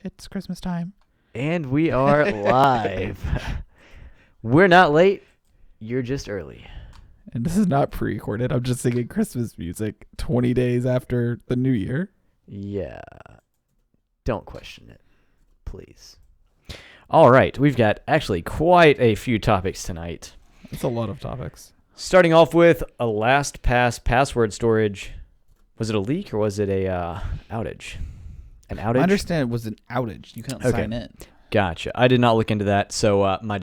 It's Christmas time. And we are live. We're not late. You're just early. And this is not pre-recorded. I'm just singing Christmas music 20 days after the New Year. Yeah. Don't question it, please. All right. We've got actually quite a few topics tonight. It's a lot of topics. Starting off with a LastPass password storage. Was it a leak or was it a outage? An outage? I understand it was an outage. You couldn't sign in. Gotcha. I did not look into that, so my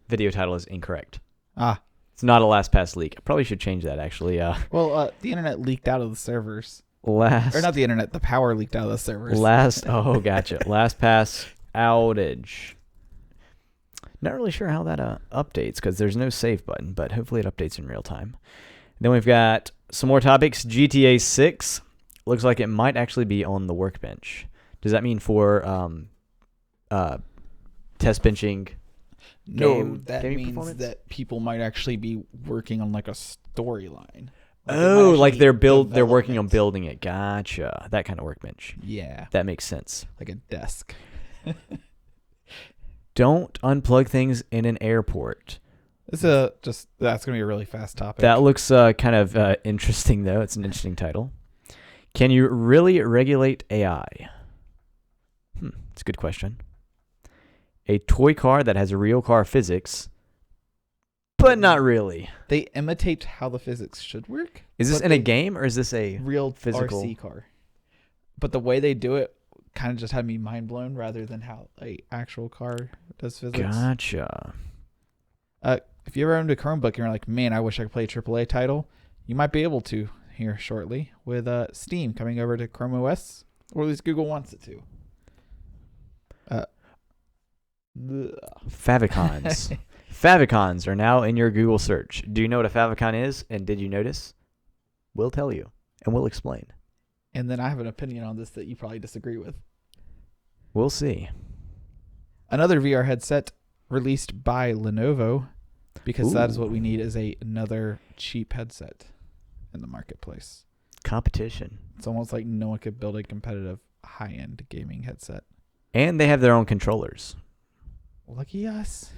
video title is incorrect. It's not a LastPass leak. I probably should change that, actually. Well, the internet leaked out of the servers. Or Or not the internet. The power leaked out of the servers. Oh, gotcha. LastPass outage. Not really sure how that updates because there's no save button, but hopefully it updates in real time. Then we've got some more topics. GTA 6 looks like it might actually be on the workbench. Does that mean for test benching? No, that means that people might actually be working on like a storyline. Like they're working on building it. Gotcha. That kind of workbench. Yeah. That makes sense. Like a desk. Don't unplug things in an airport. That's gonna be a really fast topic. That looks kind of interesting, though. It's an interesting title. Can you really regulate AI? It's a good question. A toy car that has real car physics, but not really. They imitate how the physics should work. Is this in a game or is this a real physical RC car? But the way they do it kind of just had me mind blown rather than how a actual car does physics. Gotcha. If you ever owned a Chromebook and you're like, man, I wish I could play a AAA title, you might be able to here shortly with Steam coming over to Chrome OS, or at least Google wants it to. Favicons. Favicons are now in your Google search. Do you know what a favicon is? And did you notice? We'll tell you, and we'll explain. And then I have an opinion on this that you probably disagree with. We'll see. Another VR headset released by Lenovo, because that is what we need, is another cheap headset in the marketplace. Competition. It's almost like no one could build a competitive high-end gaming headset. And they have their own controllers. Lucky us.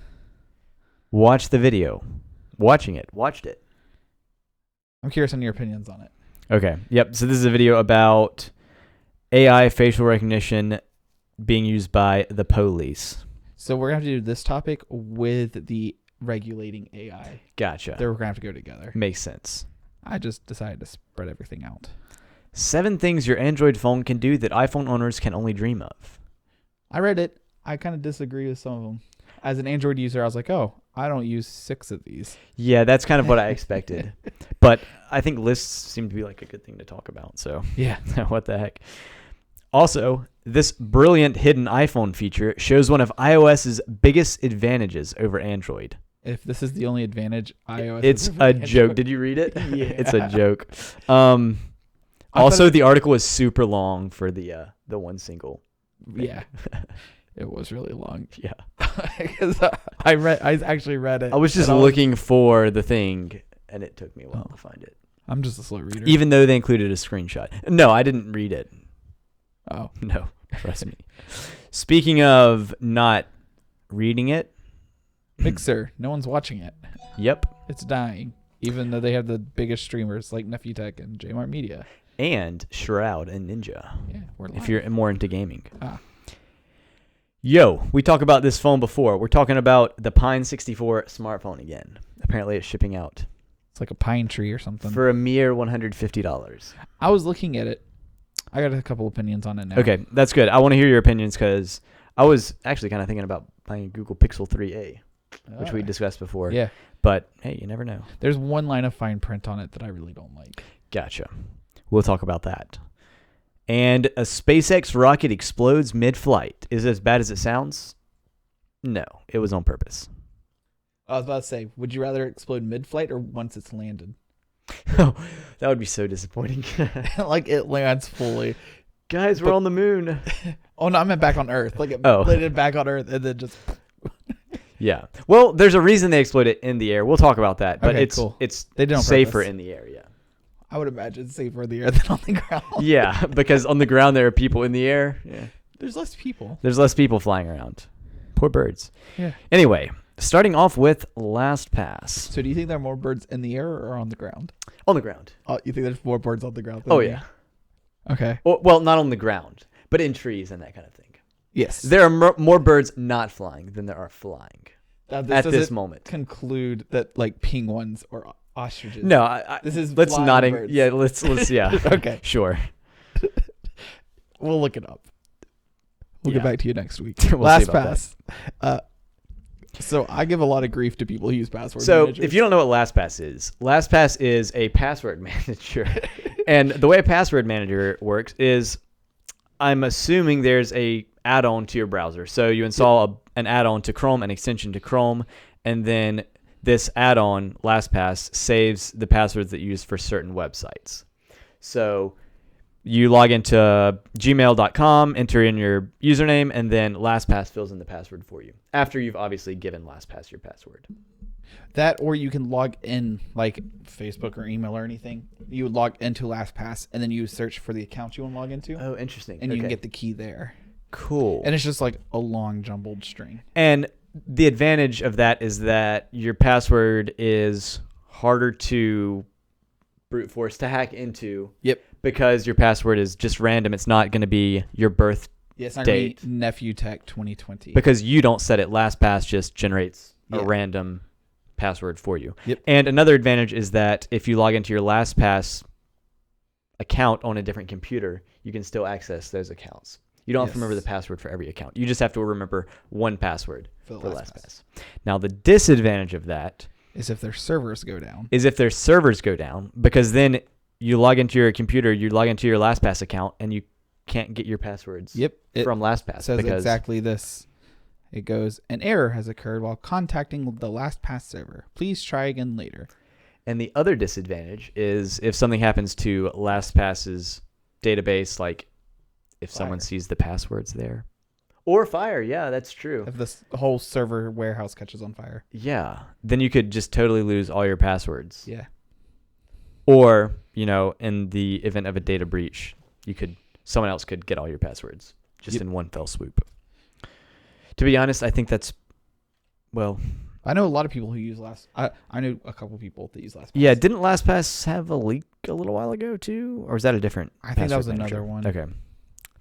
Watch the video. Watched it. I'm curious on your opinions on it. Okay. Yep. So this is a video about AI facial recognition being used by the police. So we're going to have to do this topic with the regulating AI. Gotcha. We're going to have to go together. Makes sense. I just decided to spread everything out. 7 things your Android phone can do that iPhone owners can only dream of. I read it. I kind of disagree with some of them. As an Android user, I was like, oh, I don't use 6 of these. Yeah, that's kind of what I expected. But I think lists seem to be like a good thing to talk about. So yeah, what the heck. Also, this brilliant hidden iPhone feature shows one of iOS's biggest advantages over Android. If this is the only advantage iOS It's a joke. Did you read it? Yeah. It's a joke. Also, the article is super long for the one single thing. Yeah. It was really long. Yeah. Because I actually read it. I was just looking for the thing, and it took me a while to find it. I'm just a slow reader. Even though they included a screenshot. No, I didn't read it. Oh. No, trust me. Speaking of not reading it. Mixer. No one's watching it. Yep. It's dying. Even though they have the biggest streamers like Nephew Tech and Jmart Media. And Shroud and Ninja. Yeah, we're live. If you're more into gaming. Yo, we talked about this phone before. We're talking about the Pine 64 smartphone again. Apparently it's shipping out. It's like a pine tree or something. For a mere $150. I was looking at it. I got a couple opinions on it now. Okay, that's good. I want to hear your opinions because I was actually kind of thinking about buying a Google Pixel 3a, which we discussed before. Yeah. But, hey, you never know. There's one line of fine print on it that I really don't like. Gotcha. We'll talk about that. And a SpaceX rocket explodes mid-flight. Is it as bad as it sounds? No, it was on purpose. I was about to say, would you rather explode mid-flight or once it's landed? Oh, that would be so disappointing. Like it lands fully. Guys, we're on the moon. Oh, no, I meant back on Earth. Like it landed back on Earth and then just... Yeah. Well, there's a reason they explode it in the air. We'll talk about that. But okay, it's cool. it's they did it on safer purpose. In the air, yeah. I would imagine safer in the air than on the ground. Yeah, because on the ground there are people in the air. Yeah. There's less people. There's less people flying around. Poor birds. Yeah. Anyway, starting off with LastPass. So do you think there are more birds in the air or on the ground? On the ground. Oh, you think there's more birds on the ground? Than Oh, in the yeah. air? Okay. Well, not on the ground, but in trees and that kind of thing. Yes. There are more birds not flying than there are flying Now, at this moment. Conclude that like penguins or ostriches. No, this is let's flying not. birds. Yeah, let's. Yeah. Okay. Sure. We'll look it up. We'll get back to you next week. We'll see about LastPass. So I give a lot of grief to people who use password So managers. if you don't know what LastPass is a password manager. And the way a password manager works is, I'm assuming there's a add-on to your browser. So you install an add-on to Chrome, an extension to Chrome, and then this add-on, LastPass, saves the passwords that you use for certain websites. So you log into gmail.com, enter in your username, and then LastPass fills in the password for you, after you've obviously given LastPass your password. That, or you can log in like Facebook or email or anything. You would log into LastPass, and then you search for the account you want to log into. Oh, interesting. And you can get the key there. Cool. And it's just like a long jumbled string. And the advantage of that is that your password is harder to brute force to hack into. Yep. Because your password is just random. It's not going to be your birth Yeah, it's not date. going to be Nephew Tech 2020. Because you don't set it. LastPass just generates a random password for you. Yep. And another advantage is that if you log into your LastPass account on a different computer, you can still access those accounts. You don't have to remember the password for every account. You just have to remember one password for LastPass. Now, the disadvantage of that is if their servers go down. Because then you log into your computer, you log into your LastPass account, and you can't get your passwords from LastPass. It says exactly this. It goes, an error has occurred while contacting the LastPass server. Please try again later. And the other disadvantage is if something happens to LastPass's database, like if someone sees the passwords there. Or fire, yeah, that's true. If this whole server warehouse catches on fire. Yeah, then you could just totally lose all your passwords. Yeah. Or, in the event of a data breach, someone else could get all your passwords just in one fell swoop. To be honest, I think that's, I know a lot of people who use I know a couple people that use LastPass. Yeah, didn't LastPass have a leak a little while ago too? Or was that a different I think that was manager? Another one. Okay.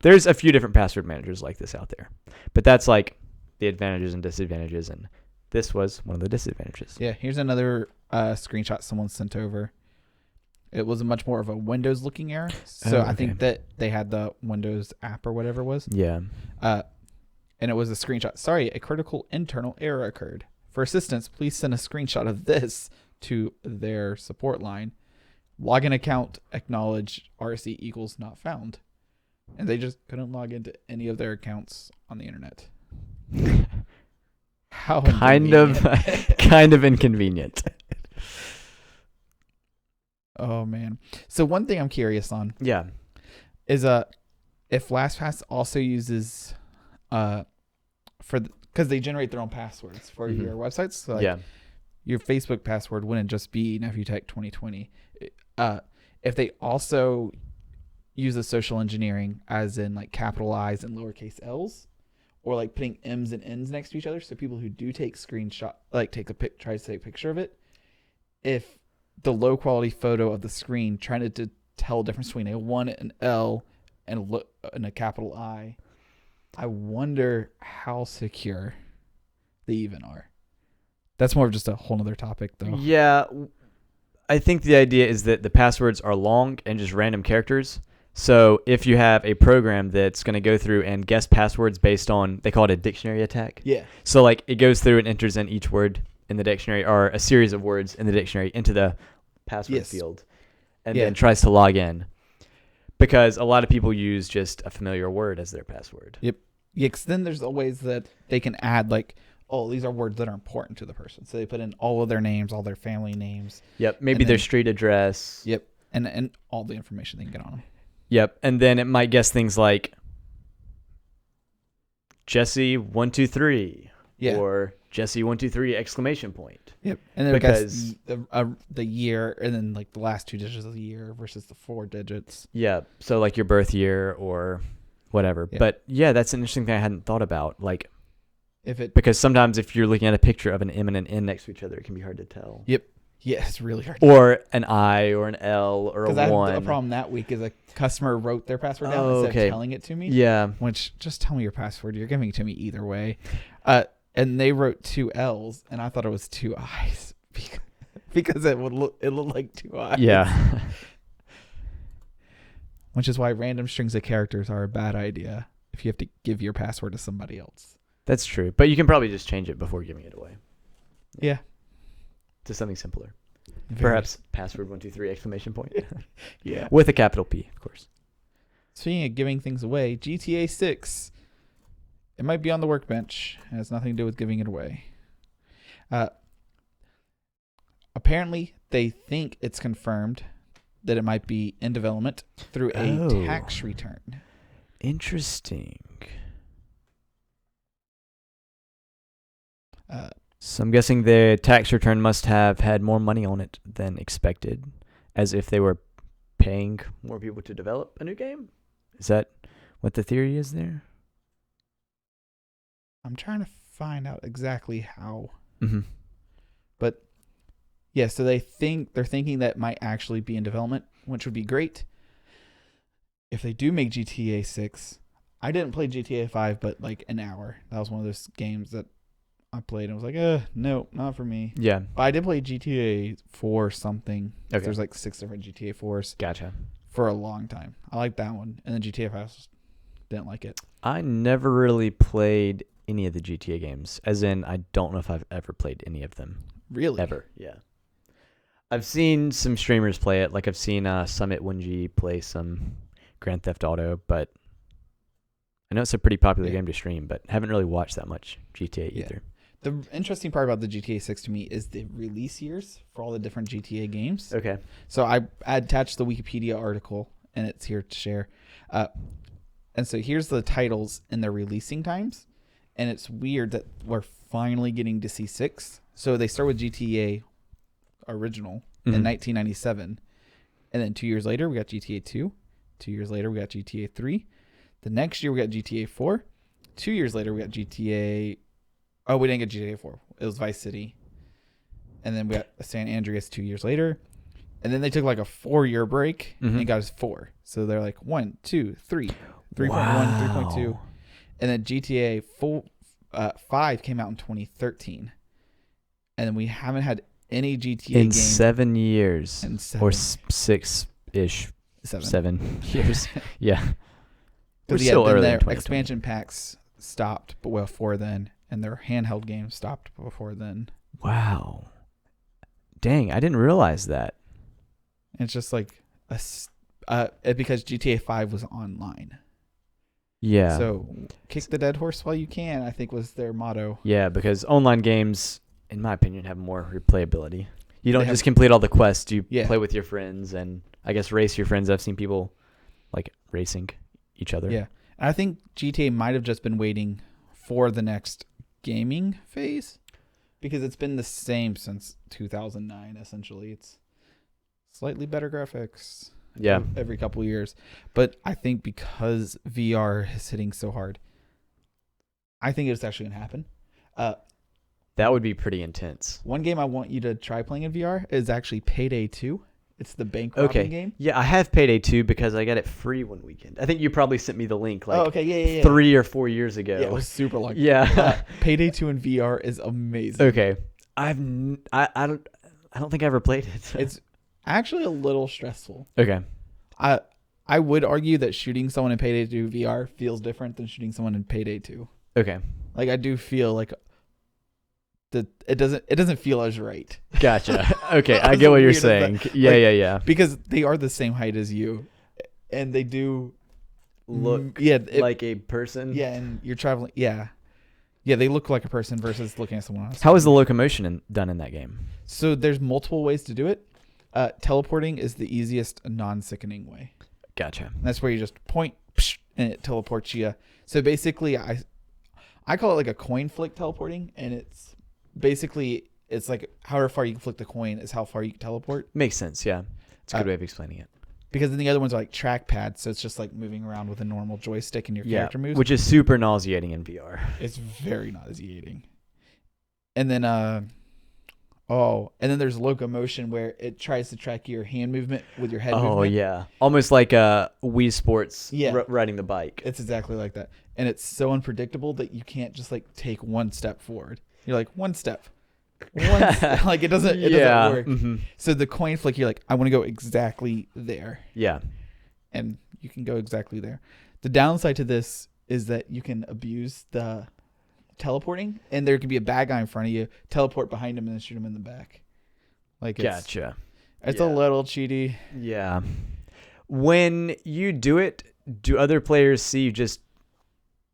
There's a few different password managers like this out there. But that's like the advantages and disadvantages, and this was one of the disadvantages. Yeah, here's another screenshot someone sent over. It was much more of a Windows-looking error. So I think that they had the Windows app or whatever it was. Yeah. And it was a screenshot. Sorry, a critical internal error occurred. For assistance, please send a screenshot of this to their support line. Login account acknowledged RC equals not found. And they just couldn't log into any of their accounts on the internet. How kind of inconvenient. Oh man. So one thing I'm curious on. Yeah. Is if LastPass also uses because they generate their own passwords for your websites. So your Facebook password wouldn't just be NephewTech 2020. If they also use the social engineering, as in like capital I's and lowercase L's, or like putting M's and N's next to each other, so people who do take screenshot, like try to take a picture of it, if the low quality photo of the screen trying to tell the difference between a 1, an L, and a capital I wonder how secure they even are. That's more of just a whole nother topic, though. Yeah, I think the idea is that the passwords are long and just random characters. So if you have a program that's going to go through and guess passwords based on, they call it a dictionary attack. Yeah. So like it goes through and enters in each word in the dictionary, or a series of words in the dictionary, into the password field, and then tries to log in. Because a lot of people use just a familiar word as their password. Yep. Yeah, because then there's ways that they can add like, oh, these are words that are important to the person. So they put in all of their names, all their family names. Yep. Maybe their street address. Yep. And all the information they can get on them. Yep. And then it might guess things like Jesse 123. Yeah. or Jesse123 exclamation point. Yep. And then Because the year, and then like the last 2 digits of the year versus the 4 digits. Yeah. So like your birth year or whatever. Yeah. But yeah, that's an interesting thing I hadn't thought about. Like, because sometimes if you're looking at a picture of an M and an N next to each other, it can be hard to tell. Yep. Yeah, it's really hard. Or an I or an L or a 1. Because I had a problem that week is a customer wrote their password down instead of telling it to me. Yeah. Which, just tell me your password. You're giving it to me either way. And they wrote 2 L's, and I thought it was 2 I's because it looked like 2 I's. Yeah. Which is why random strings of characters are a bad idea if you have to give your password to somebody else. That's true. But you can probably just change it before giving it away. Yeah. To something simpler. Perhaps password 123 exclamation point. Yeah. With a capital P, of course. Speaking of giving things away, GTA 6. It might be on the workbench. It has nothing to do with giving it away. Apparently, they think it's confirmed that it might be in development through a tax return. Interesting. So I'm guessing the tax return must have had more money on it than expected, as if they were paying more people to develop a new game? Is that what the theory is there? I'm trying to find out exactly how. Mm-hmm. But yeah, so they're thinking that might actually be in development, which would be great. If they do make GTA 6, I didn't play GTA 5, but like an hour. That was one of those games that I played and was like, no, not for me. Yeah. But I did play GTA 4 something. Okay. There's like 6 different GTA 4s. Gotcha. For a long time. I liked that one. And then GTA 5 didn't like it. I never really played any of the GTA games. As in, I don't know if I've ever played any of them. Really? Ever, yeah. I've seen some streamers play it. Like I've seen Summit1G play some Grand Theft Auto, but I know it's a pretty popular game to stream, but haven't really watched that much GTA either. The interesting part about the GTA 6 to me is the release years for all the different GTA games. Okay. So I attached the Wikipedia article, and it's here to share. And so here's the titles and their releasing times. And it's weird that we're finally getting to see 6. So they start with GTA original in 1997. And then 2 years later, we got GTA 2. 2 years later, we got GTA 3. The next year, we got GTA 4. 2 years later, we got GTA... Oh, we didn't get GTA 4. It was Vice City. And then we got San Andreas 2 years later. And then they took like a 4-year break and got us 4. So they're like 1, 2, 3, 3.1, 3.2. And then GTA 5 came out in 2013. And then we haven't had any GTA game. In 7 years. Or 6-ish. 7 years. Yeah. We're still early. Their expansion packs stopped before then. And their handheld games stopped before then. Wow. Dang, I didn't realize that. It's just like because GTA 5 was online. Yeah. So kick the dead horse while you can, I think was their motto. Yeah, because online games, in my opinion, have more replayability. You don't just complete all the quests. You play with your friends and I guess race your friends. I've seen people like racing each other. Yeah. And I think GTA might have just been waiting for the next gaming phase because it's been the same since 2009 essentially. It's slightly better graphics every couple of years, but I think because VR is hitting so hard, I think it's actually gonna happen. That would be pretty intense. One game I want you to try playing in VR is actually Payday 2. It's the bank robbing game. Yeah, I have Payday 2 because I got it free one weekend. I think you probably sent me the link 3 or 4 years ago. Yeah, it was super long. Yeah. Payday 2 in VR is amazing. Okay. I don't think I ever played it. It's actually a little stressful. Okay. I would argue that shooting someone in Payday 2 VR feels different than shooting someone in Payday 2. Okay. Like I do feel like it doesn't feel as right. Gotcha. Okay, I get what you're saying. Yeah. Because they are the same height as you, and they do look like a person. Yeah, and you're traveling. Yeah, they look like a person versus looking at someone else. How is the locomotion done in that game? So there's multiple ways to do it. Teleporting is the easiest non-sickening way. Gotcha. And that's where you just point and it teleports you. So basically, I call it like a coin flick teleporting, and it's basically it's like however far you can flick the coin is how far you can teleport. Makes sense. Yeah, it's a good way of explaining it. Because then the other ones are like trackpads, so it's just like moving around with a normal joystick and your character moves. Which is super nauseating in VR. It's very nauseating. And then and then there's locomotion where it tries to track your hand movement with your head movement. Oh yeah, almost like Wii Sports riding the bike. It's exactly like that. And it's so unpredictable that you can't just like take one step forward. You're like one step. Like it doesn't work. Mm-hmm. So the coin flick, you're like, I want to go exactly there. Yeah. And you can go exactly there. The downside to this is that you can abuse the teleporting, and there can be a bad guy in front of you, teleport behind him, and then shoot him in the back. Like gotcha. It's a little cheaty. Yeah. When you do it, do other players see you just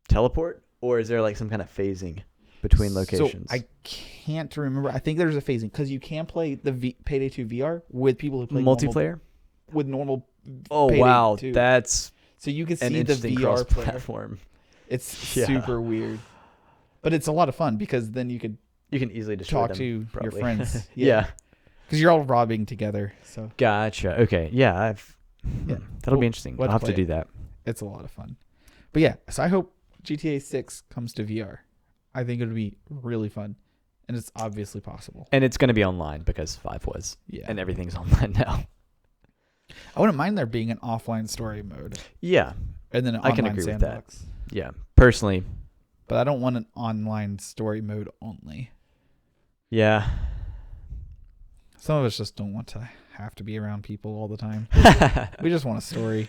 teleport, or is there like some kind of phasing between locations? So I can't remember. I think there's a phasing because you can play the Payday 2 VR with people who play multiplayer with normal. Oh Payday wow, 2. that's so you can an see the VR platform. It's super weird, but it's a lot of fun because then you can easily destroy talk them, to probably. your friends. Yeah, because you're all robbing together. So gotcha. Okay, yeah, that'll be interesting. I'll have to do that. It's a lot of fun, but yeah. So I hope GTA 6 comes to VR. I think it would be really fun, and it's obviously possible. And it's going to be online because 5 was, and everything's online now. I wouldn't mind there being an offline story mode. Yeah, and then an I can online agree sandbox. with that. Yeah, personally, but I don't want an online story mode only. Yeah, some of us just don't want to have to be around people all the time. We just want a story.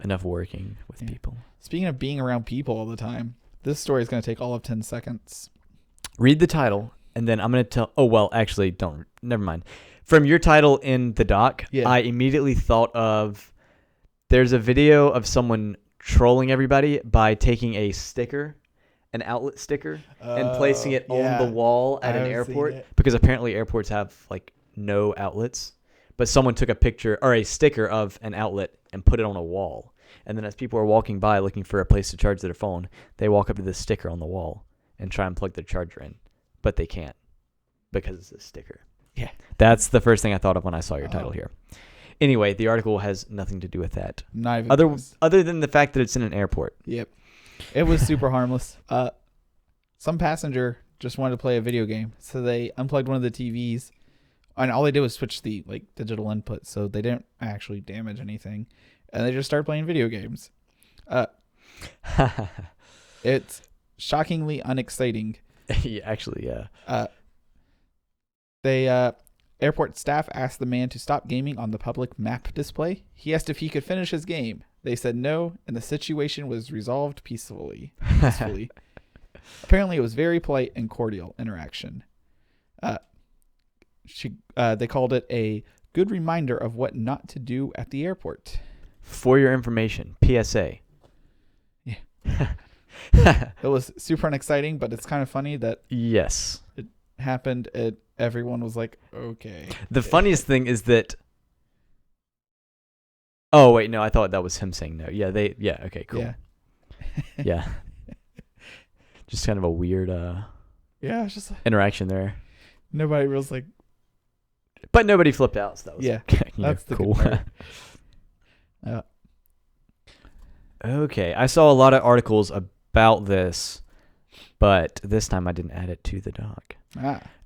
Enough working with people. Speaking of being around people all the time, this story is going to take all of 10 seconds. Read the title, and then I'm going to tell... Oh, well, actually, don't. Never mind. From your title in the doc, I immediately thought of... There's a video of someone trolling everybody by taking a sticker, an outlet sticker, and placing it on the wall at an airport. Because apparently airports have, like, no outlets. But someone took a picture or a sticker of an outlet and put it on a wall. And then as people are walking by looking for a place to charge their phone, they walk up to this sticker on the wall and try and plug their charger in. But they can't because it's a sticker. Yeah. That's the first thing I thought of when I saw your title here. Anyway, the article has nothing to do with that. Not even other than the fact that it's in an airport. Yep. It was super harmless. Some passenger just wanted to play a video game. So they unplugged one of the TVs. And all they did was switch the digital input. So they didn't actually damage anything. And they just started playing video games. It's shockingly unexciting. Yeah, actually, yeah. Airport staff asked the man to stop gaming on the public map display. He asked if he could finish his game. They said no, and the situation was resolved peacefully. Apparently, it was very polite and cordial interaction. They called it a good reminder of what not to do at the airport. For your information, PSA. Yeah. It was super unexciting, but it's kind of funny that it happened. Everyone was like, okay. The funniest thing is that... Oh, wait, no, I thought that was him saying no. Yeah, okay, cool. Yeah. Yeah. Just kind of a weird it's just interaction there. Nobody was like... But nobody flipped out, so that was that's the cool. Good part. Okay, I saw a lot of articles about this, but this time I didn't add it to the doc.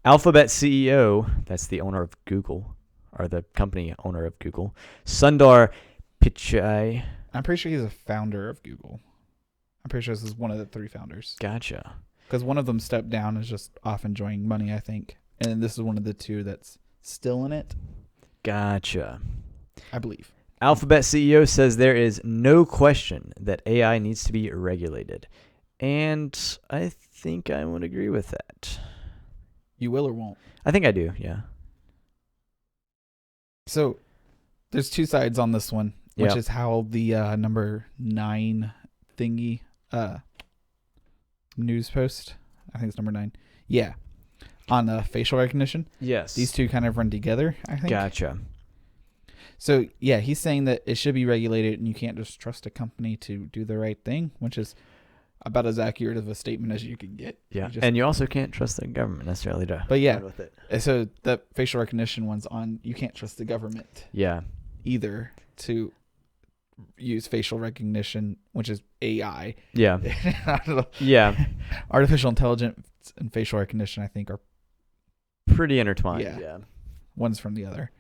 Alphabet CEO, that's the owner of Google, or the company owner of Google, Sundar Pichai. I'm pretty sure he's a founder of Google. I'm pretty sure this is one of the 3 founders. Gotcha. Because one of them stepped down and is just off enjoying money, I think. And this is one of the 2 that's still in it. Gotcha. I believe. Alphabet CEO says there is no question that AI needs to be regulated. And I think I would agree with that. You will or won't? I think I do, yeah. So there's 2 sides on this one, which is how the number 9 thingy news post, I think it's number 9. Yeah. On facial recognition. Yes. These 2 kind of run together, I think. Gotcha. So, yeah, he's saying that it should be regulated and you can't just trust a company to do the right thing, which is about as accurate of a statement as you can get. Yeah, and you also can't trust the government necessarily to run with it. So the facial recognition one's on. You can't trust the government. Yeah. Either to use facial recognition, which is AI. Yeah. Yeah. Artificial intelligence and facial recognition, I think, are pretty intertwined. Yeah. One's from the other.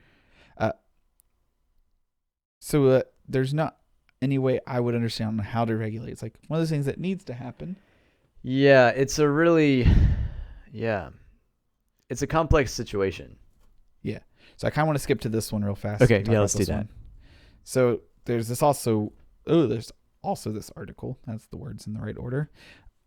So there's not any way I would understand how to regulate. It's like one of those things that needs to happen. Yeah, it's a really, it's a complex situation. Yeah. So I kind of want to skip to this one real fast. Okay, yeah, let's do that. One. So there's also this article. That's the words in the right order.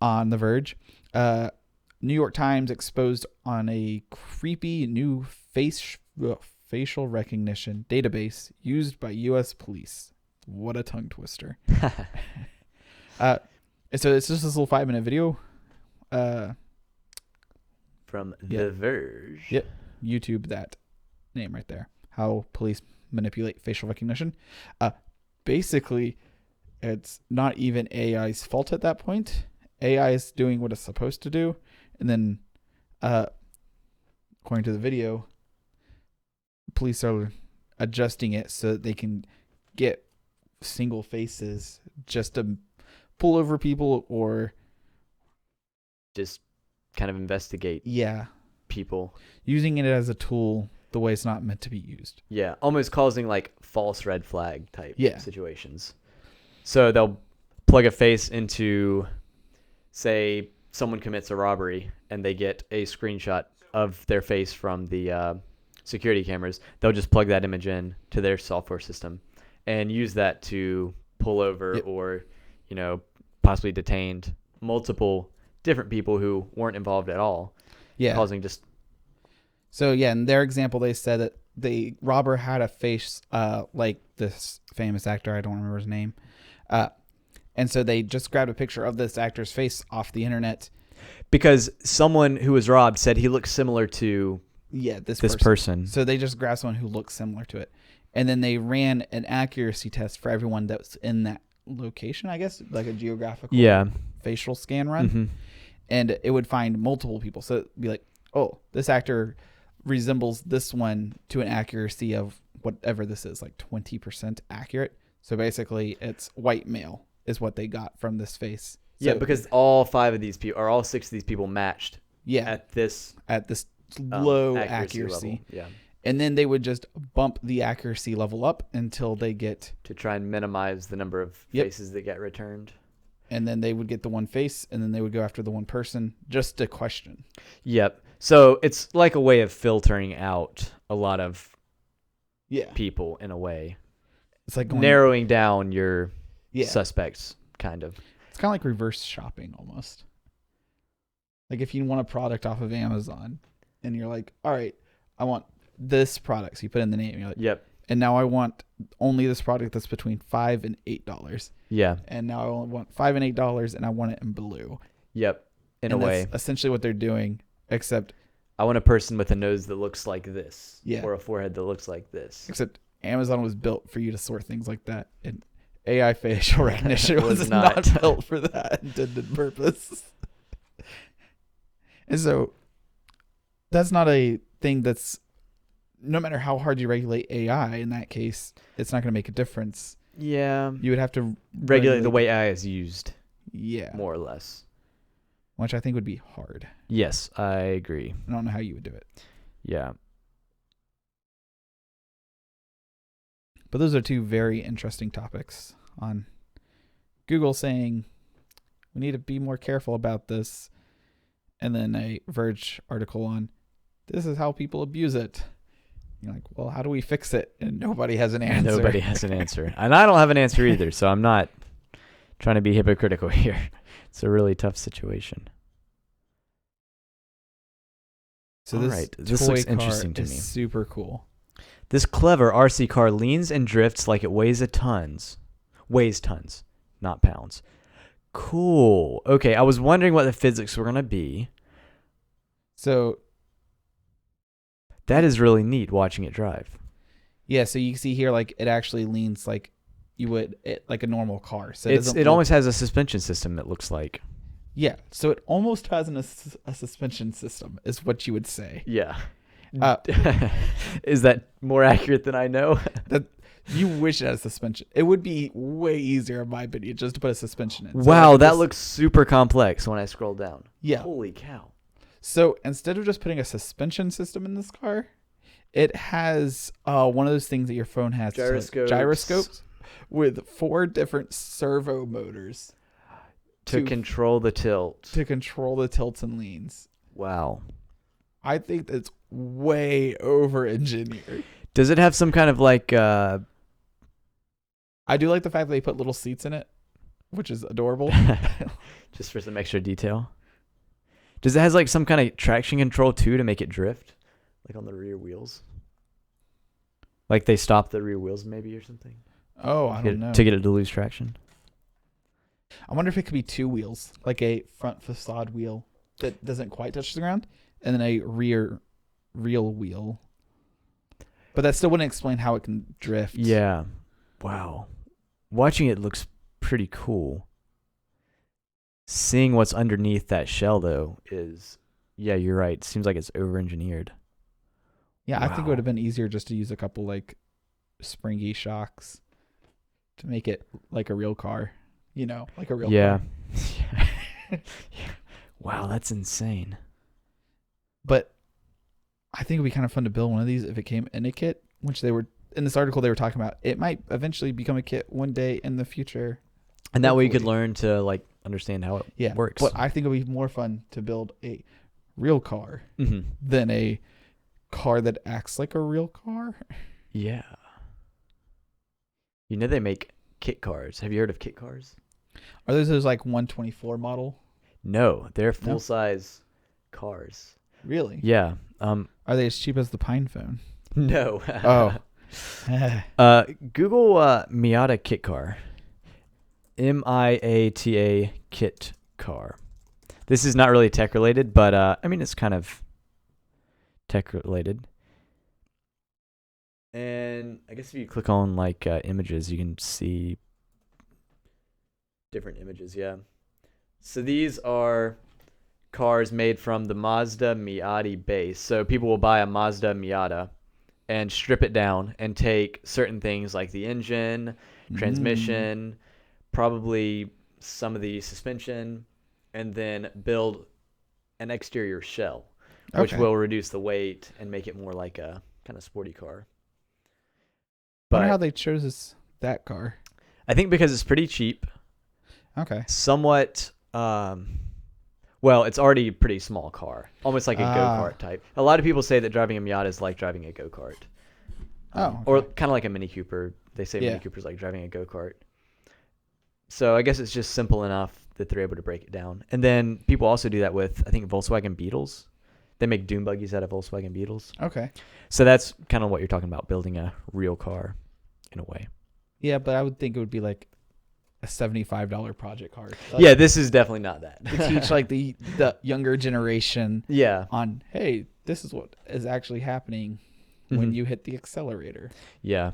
On The Verge. New York Times exposed on a creepy new facial recognition database used by U.S. police. What a tongue twister. So it's just this little 5-minute video. From The Verge. Yep. YouTube that name right there. How police manipulate facial recognition. Basically, it's not even AI's fault at that point. AI is doing what it's supposed to do. And then, according to the video, police are adjusting it so that they can get single faces just to pull over people or just kind of investigate people. Using it as a tool the way it's not meant to be used. Yeah, almost causing like false red flag type situations. So they'll plug a face into, say, someone commits a robbery and they get a screenshot of their face from the security cameras. They'll just plug that image in to their software system and use that to pull over or, possibly detained multiple different people who weren't involved at all. Yeah. Causing just... So, in their example, they said that the robber had a face like this famous actor. I don't remember his name. And so they just grabbed a picture of this actor's face off the internet. Because someone who was robbed said he looked similar to this person. So they just grabbed someone who looked similar to it. And then they ran an accuracy test for everyone that was in that location, I guess, like a geographical facial scan run. Mm-hmm. And it would find multiple people. So it'd be like, oh, this actor resembles this one to an accuracy of whatever this is, like 20% accurate. So basically it's white male is what they got from this face. So, because all 5 of these people, or all 6 of these people matched at this low accuracy. Yeah. And then they would just bump the accuracy level up until they get... To try and minimize the number of faces that get returned. And then they would get the one face, and then they would go after the one person just to question. Yep. So it's like a way of filtering out a lot of people in a way. It's like narrowing down your suspects, kind of. It's kind of like reverse shopping almost. Like if you want a product off of Amazon, and you're like, all right, I want this product. So you put in the name. You're like, yep. And now I want only this product that's between $5 and $8. Yeah. And now I only want $5 and $8, and I want it in blue. Yep. In a way. That's essentially what they're doing, except I want a person with a nose that looks like this. Yeah. Or a forehead that looks like this. Except Amazon was built for you to sort things like that. And AI facial recognition was not built for that intended purpose. And so that's not a thing that's, no matter how hard you regulate AI, in that case, it's not going to make a difference. Yeah. You would have to regulate the way AI is used. Yeah. More or less. Which I think would be hard. Yes, I agree. I don't know how you would do it. Yeah. But those are 2 very interesting topics on Google saying we need to be more careful about this. And then a Verge article on this is how people abuse it. You're like, well, how do we fix it? And nobody has an answer. Nobody has an answer. And I don't have an answer either, so I'm not trying to be hypocritical here. It's a really tough situation. So this looks interesting to me. Super cool. This clever RC car leans and drifts like it weighs tons, not pounds. Cool. Okay, I was wondering what the physics were going to be. So that is really neat watching it drive. Yeah, so you see here, like, it actually leans like you would like a normal car. So it almost has a suspension system, it looks like. Yeah, so it almost has a suspension system, is what you would say. Yeah. Is that more accurate than I know? That you wish it had a suspension. It would be way easier, in my opinion, just to put a suspension in. Wow, so that looks super complex when I scroll down. Yeah. Holy cow. So instead of just putting a suspension system in this car, it has one of those things that your phone has. Gyroscopes with 4 different servo motors. To control the tilt. To control the tilts and leans. Wow. I think that's way over-engineered. Does it have some kind of like... I do like the fact that they put little seats in it, which is adorable. Just for some extra detail. Does it has like some kind of traction control too to make it drift? Like on the rear wheels? Like they stop the rear wheels maybe or something? Oh, I don't know. To get it to lose traction? I wonder if it could be 2 wheels, like a front facade wheel that doesn't quite touch the ground, and then a rear wheel. But that still wouldn't explain how it can drift. Yeah. Wow. Watching it looks pretty cool. Seeing what's underneath that shell, though, is... Yeah, you're right. Seems like it's over-engineered. Yeah, wow. I think it would have been easier just to use a couple, like, springy shocks to make it like a real car. You know, like a real car. Yeah. Wow, that's insane. But I think it would be kind of fun to build one of these if it came in a kit, which they were... In this article, they were talking about it might eventually become a kit one day in the future. And that way you could learn to, like, understand how it works. But I think it would be more fun to build a real car than a car that acts like a real car. Yeah. You know they make kit cars. Have you heard of kit cars? Are those like 124 model? No, they're full-size cars. Really? Yeah. Are they as cheap as the Pine phone? No. Oh. Google Miata kit car. MIATA kit car. This is not really tech related, but I mean it's kind of tech related. And I guess if you click on like images, you can see different images. Yeah. So these are cars made from the Mazda Miata base. So people will buy a Mazda Miata and strip it down and take certain things like the engine, transmission, probably some of the suspension, and then build an exterior shell, which will reduce the weight and make it more like a kind of sporty car. I wonder how they chose that car. I think because it's pretty cheap. Okay. Somewhat, well, it's already a pretty small car, almost like a go-kart type. A lot of people say that driving a Miata is like driving a go-kart. Or kind of like a Mini Cooper. They say Mini Cooper is like driving a go-kart. So I guess it's just simple enough that they're able to break it down. And then people also do that with, I think, Volkswagen Beetles. They make dune buggies out of Volkswagen Beetles. Okay. So that's kind of what you're talking about, building a real car in a way. Yeah, but I would think it would be like a $75 project car. Yeah, this is definitely not that. To teach like the younger generation on, hey, this is what is actually happening when you hit the accelerator. Yeah.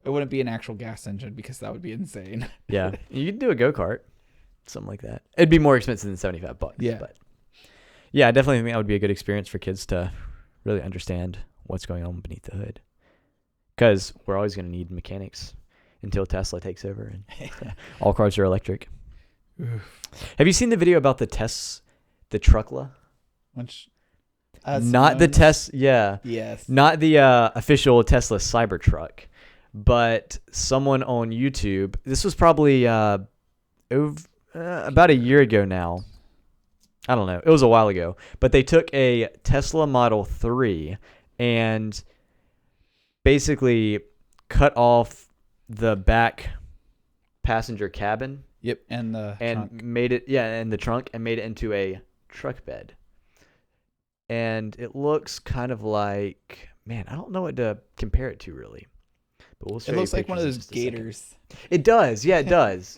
It wouldn't be an actual gas engine because that would be insane. Yeah. You could do a go-kart, something like that. It'd be more expensive than $75. Yeah. But yeah, I definitely think that would be a good experience for kids to really understand what's going on beneath the hood. Because we're always going to need mechanics until Tesla takes over and all cars are electric. Oof. Have you seen the video about the Truckla? Which, not the Tesla, Yes. Not the official Tesla Cybertruck, but someone on YouTube. This was probably about a year ago now. I don't know. It was a while ago. But they took a Tesla Model 3 and basically cut off the back passenger cabin. Yep, and the trunk. Made it and the trunk and made it into a truck bed. And it looks kind of like, man, I don't know what to compare it to really. But we'll show it looks you like one of those just gators. It does. Yeah, it does.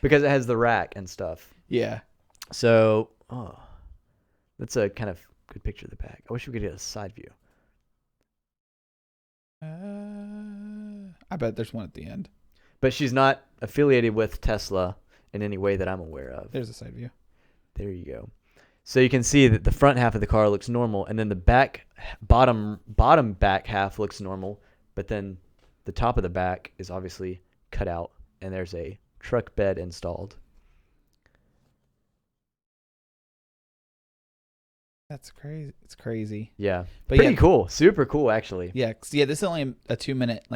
Because it has the rack and stuff. Yeah. So, that's a kind of good picture of the back. I wish we could get a side view. I bet there's one at the end. But she's not affiliated with Tesla in any way that I'm aware of. There's a side view. There you go. So you can see that the front half of the car looks normal, and then the bottom back half looks normal, but then the top of the back is obviously cut out, and there's a truck bed installed. That's crazy. It's crazy. Yeah, but pretty cool. Super cool, actually. Yeah, this is only a 2-minute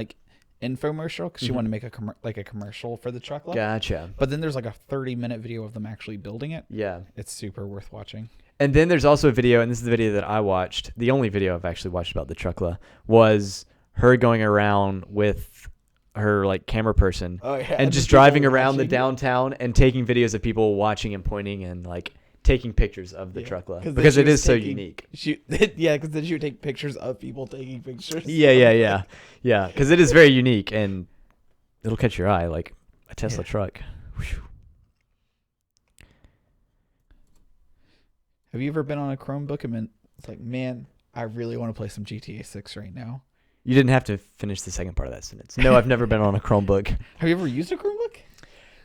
infomercial because she wanted to make a commercial for the truck. Gotcha. But then there's a 30-minute video of them actually building it. Yeah, it's super worth watching. And then there's also a video, and this is the video that I watched. The only video I've actually watched about the truckla was her going around with her camera person and just driving around the downtown and taking videos of people watching and pointing and taking pictures of the truckla because it is so unique. Because then she would take pictures of people taking pictures. Yeah. Because it is very unique and it'll catch your eye like a Tesla truck. Whew. Have you ever been on a Chromebook and been like, man, I really want to play some GTA 6 right now? You didn't have to finish the second part of that sentence. No, I've never been on a Chromebook. Have you ever used a Chromebook?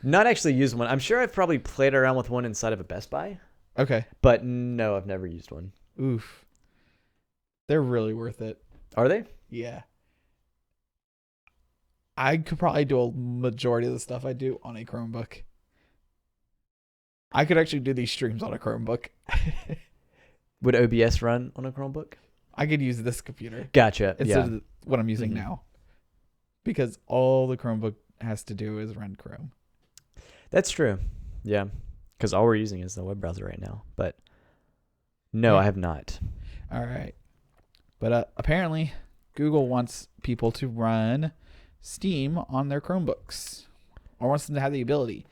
Not actually used one. I'm sure I've probably played around with one inside of a Best Buy. Okay. But no, I've never used one. Oof. They're really worth it. Are they? Yeah. I could probably do a majority of the stuff I do on a Chromebook. I could actually do these streams on a Chromebook. Would OBS run on a Chromebook? I could use this computer. Gotcha. Instead of what I'm using now. Because all the Chromebook has to do is run Chrome. That's true. Yeah. Because all we're using is the web browser right now. But no, I have not. All right. But apparently, Google wants people to run Steam on their Chromebooks. Or wants them to have the ability.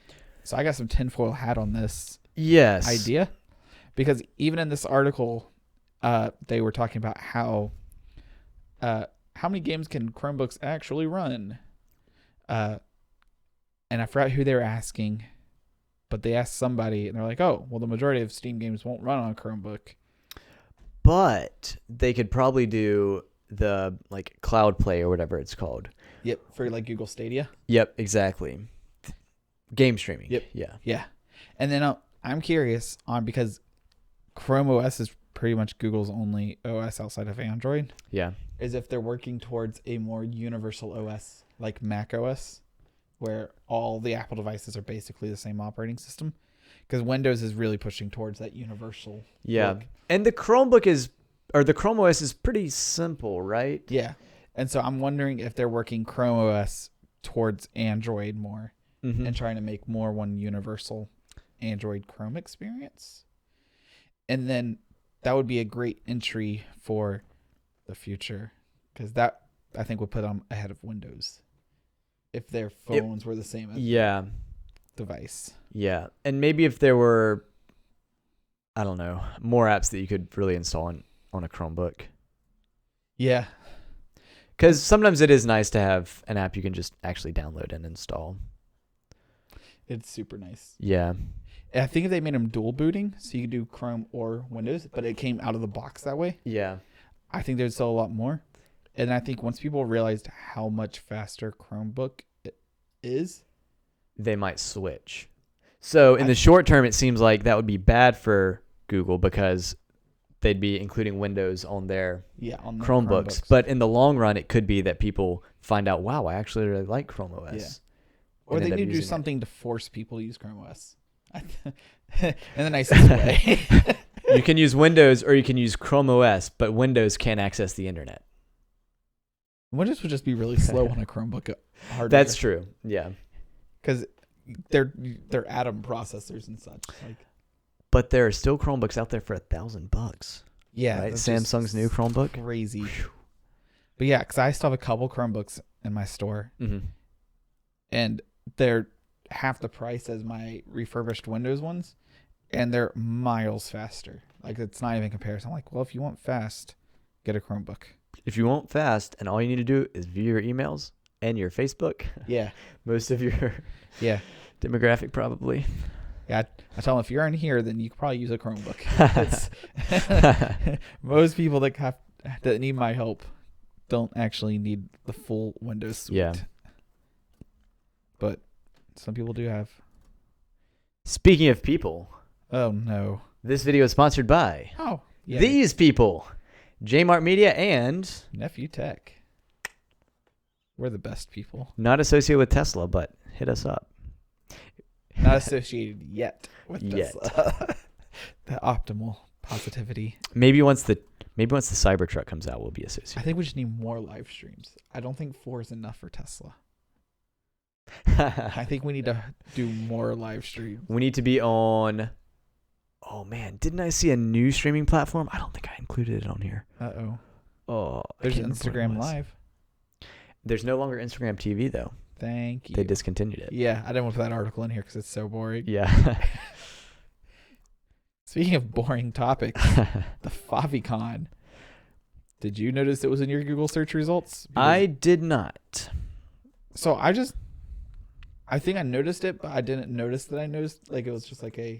So I got some tinfoil hat on this idea. Because even in this article, they were talking about how many games can Chromebooks actually run. And I forgot who they were asking. But they asked somebody, and they're like, oh, well, the majority of Steam games won't run on a Chromebook. But they could probably do the Cloud Play or whatever it's called. Yep, for Google Stadia. Yep, exactly. Game streaming. Yep. Yeah. And then I'm curious because Chrome OS is pretty much Google's only OS outside of Android. Yeah. Is if they're working towards a more universal OS like Mac OS, where all the Apple devices are basically the same operating system. Because Windows is really pushing towards that universal. Yeah. look. And the the Chrome OS is pretty simple, right? Yeah. And so I'm wondering if they're working Chrome OS towards Android more and trying to make more one universal Android Chrome experience. And then that would be a great entry for the future because that I think would put them ahead of Windows if their phones were the same as device. Yeah. And maybe if there were, I don't know, more apps that you could really install on a Chromebook. Yeah. Because sometimes it is nice to have an app you can just actually download and install. It's super nice. Yeah. I think if they made them dual booting, so you could do Chrome or Windows, but it came out of the box that way. Yeah. I think there's still a lot more. And I think once people realized how much faster Chromebook is, they might switch. So in the short term, it seems like that would be bad for Google because they'd be including Windows on their Chromebooks. But in the long run, it could be that people find out, wow, I actually really like Chrome OS. Yeah. Or they need to do something to force people to use Chrome OS. In the nicest way. You can use Windows or you can use Chrome OS, but Windows can't access the internet. Windows would just be really slow on a Chromebook hardware. That's true. Yeah. Because they're Atom processors and such. But there are still Chromebooks out there for $1,000. Yeah. Right? Samsung's new Chromebook. Crazy. But yeah, because I still have a couple Chromebooks in my store. Mm-hmm. And they're half the price as my refurbished Windows ones. And they're miles faster. It's not even comparison. I'm like, well, if you want fast, get a Chromebook. If you want fast and all you need to do is view your emails and your Facebook. Yeah. Most of your demographic probably. Yeah, I tell them if you're in here, then you could probably use a Chromebook. Most people that need my help don't actually need the full Windows suite. Yeah. but some people do have. Speaking of people. Oh, no. This video is sponsored by these people. J-Mart Media and Nephew Tech. We're the best people. Not associated with Tesla, but hit us up. Not associated yet with Tesla. The optimal positivity. Maybe once the Cybertruck comes out, we'll be associated. I think we just need more live streams. I don't think 4 is enough for Tesla. I think we need to do more live streams. We need to be on. Oh man, didn't I see a new streaming platform? I don't think I included it on here. Oh, there's Instagram Live. There's no longer Instagram TV though. Thank you. They discontinued it. Yeah, I didn't want to put that article in here because it's so boring. Yeah. Speaking of boring topics, the favicon. Did you notice it was in your Google search results? I did not. So I think I noticed it, but I didn't notice that I noticed. Like it was just like oh,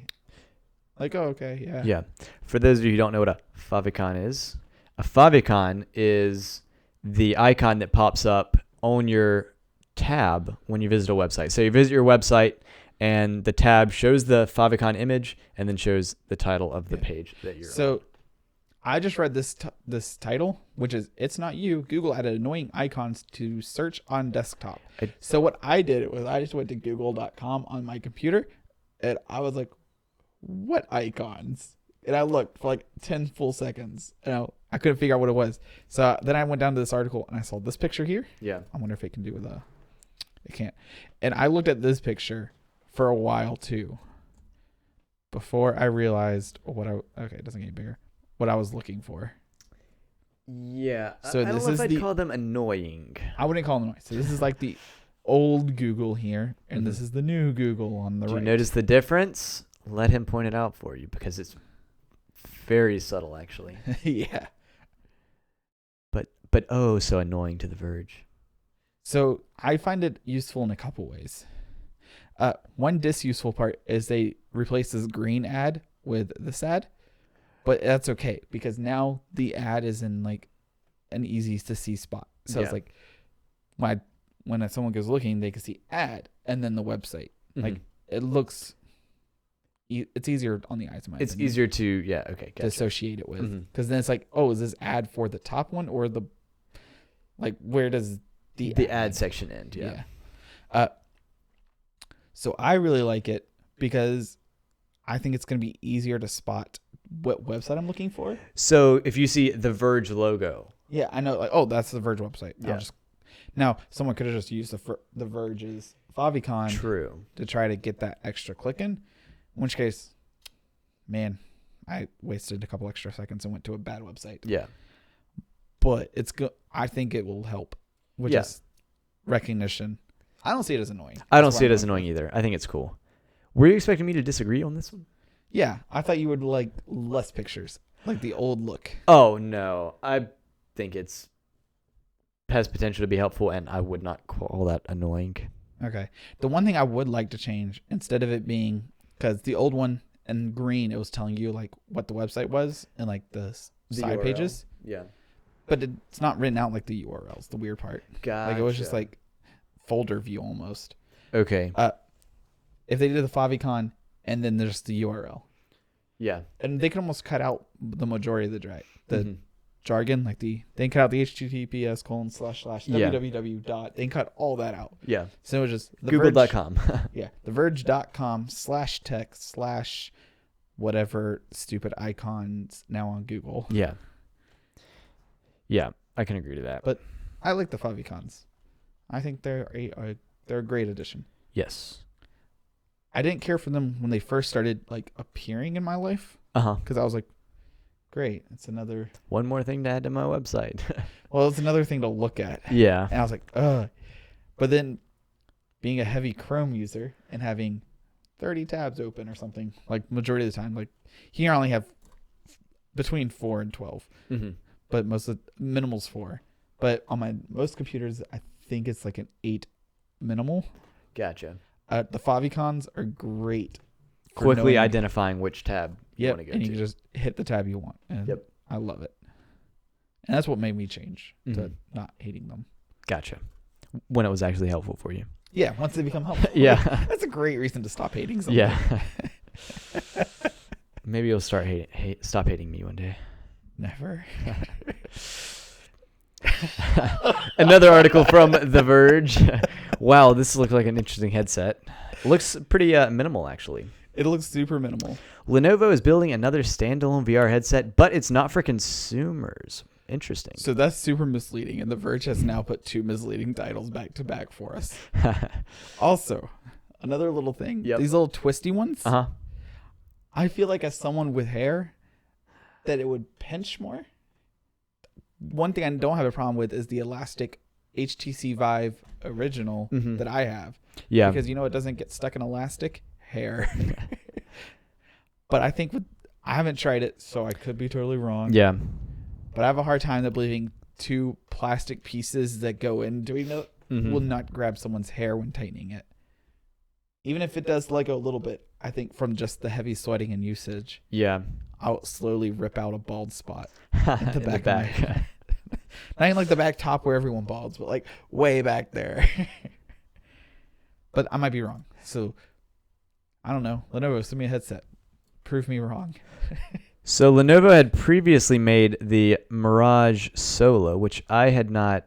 okay, yeah. Yeah. For those of you who don't know what a favicon is the icon that pops up on your tab when you visit a website. So you visit your website and the tab shows the favicon image and then shows the title of the page that you're on. So I just read this title, which is "It's Not You. Google added annoying icons to search on desktop." So what I did was I just went to google.com on my computer and I was like, what icons? And I looked for like 10 full seconds and I couldn't figure out what it was. So then I went down to this article and I saw this picture here. Yeah. I wonder if it can do with it can't. And I looked at this picture for a while too before I realized it doesn't get any bigger. What I was looking for. Yeah. So I don't know if I'd call them annoying. I wouldn't call them annoying. So this is like the old Google here, and this is the new Google on the right. Do you notice the difference? Let him point it out for you because it's very subtle, actually. Yeah. But oh, so annoying to the verge. So I find it useful in a couple ways. One disuseful part is they replace this green ad with this ad. But that's okay because now the ad is in like an easy to see spot. So it's like when someone goes looking, they can see ad and then the website. Mm-hmm. Like it looks, it's easier on the eyes of my. It's easier to gotcha. To associate it with because then it's like, oh, is this ad for the top one or the where does the ad section end? Yeah. So I really like it because I think it's going to be easier to spot what website I'm looking for. So if you see the Verge logo. Yeah, I know. Like, oh, that's the Verge website. Yeah. Now, someone could have just used the Verge's favicon. True. To try to get that extra click in which case, man, I wasted a couple extra seconds and went to a bad website. Yeah. But it's good. I think it will help, which is recognition. I don't see it as annoying. I don't see it as annoying either. I think it's cool. Were you expecting me to disagree on this one? Yeah, I thought you would like less pictures, like the old look. Oh, no. I think has potential to be helpful, and I would not call that annoying. Okay. The one thing I would like to change, instead of it being, because the old one in green, it was telling you like what the website was and like the side URL. pages. Yeah. But it's not written out like the URLs, the weird part. Gotcha. Like it was just like folder view almost. Okay. If they did the favicon and then there's the URL. Yeah. And they can almost cut out the majority of the jargon, like they can cut out the https://www dot. They can cut all that out. Yeah. So it was just Google.com. Yeah. theverge.com/tech/ whatever stupid icons now on Google. Yeah. Yeah, I can agree to that. But I like the favicons. I think they're a great addition. Yes. I didn't care for them when they first started like appearing in my life. Because I was like, great, it's another one more thing to add to my website. Well, it's another thing to look at. Yeah. And I was like, ugh. But then being a heavy Chrome user and having 30 tabs open or something, like majority of the time, like here I only have between 4 and 12. Mm-hmm. But most of minimal's 4. But on most computers, I think it's like an 8 minimal. Gotcha. The favicons are great. Quickly identifying which tab you want to go to. And you can just hit the tab you want. And I love it. And that's what made me change to not hating them. Gotcha. When it was actually helpful for you. Yeah, once they become helpful. Yeah. Like, that's a great reason to stop hating something. Yeah. Maybe you'll stop hating me one day. Never. Another article from The Verge. Wow, this looks like an interesting headset. Looks pretty minimal, actually. It looks super minimal. Lenovo is building another standalone VR headset, but it's not for consumers. Interesting. So that's super misleading, and The Verge has now put 2 misleading titles back to back for us. Also, another little thing. Yep. These little twisty ones. Uh-huh. I feel like as someone with hair, that it would pinch more. One thing I don't have a problem with is the elastic HTC Vive original that I have. Yeah. Because it doesn't get stuck in elastic hair. But I think I haven't tried it, so I could be totally wrong. Yeah. But I have a hard time believing 2 plastic pieces that go in doing that will not grab someone's hair when tightening it. Even if it does let go a little bit, I think from just the heavy sweating and usage, Yeah. I'll slowly rip out a bald spot In in the back. Of my head. Not even like the back top where everyone balds, but like way back there. But I might be wrong. So I don't know. Lenovo, send me a headset. Prove me wrong. So Lenovo had previously made the Mirage Solo, which I had not.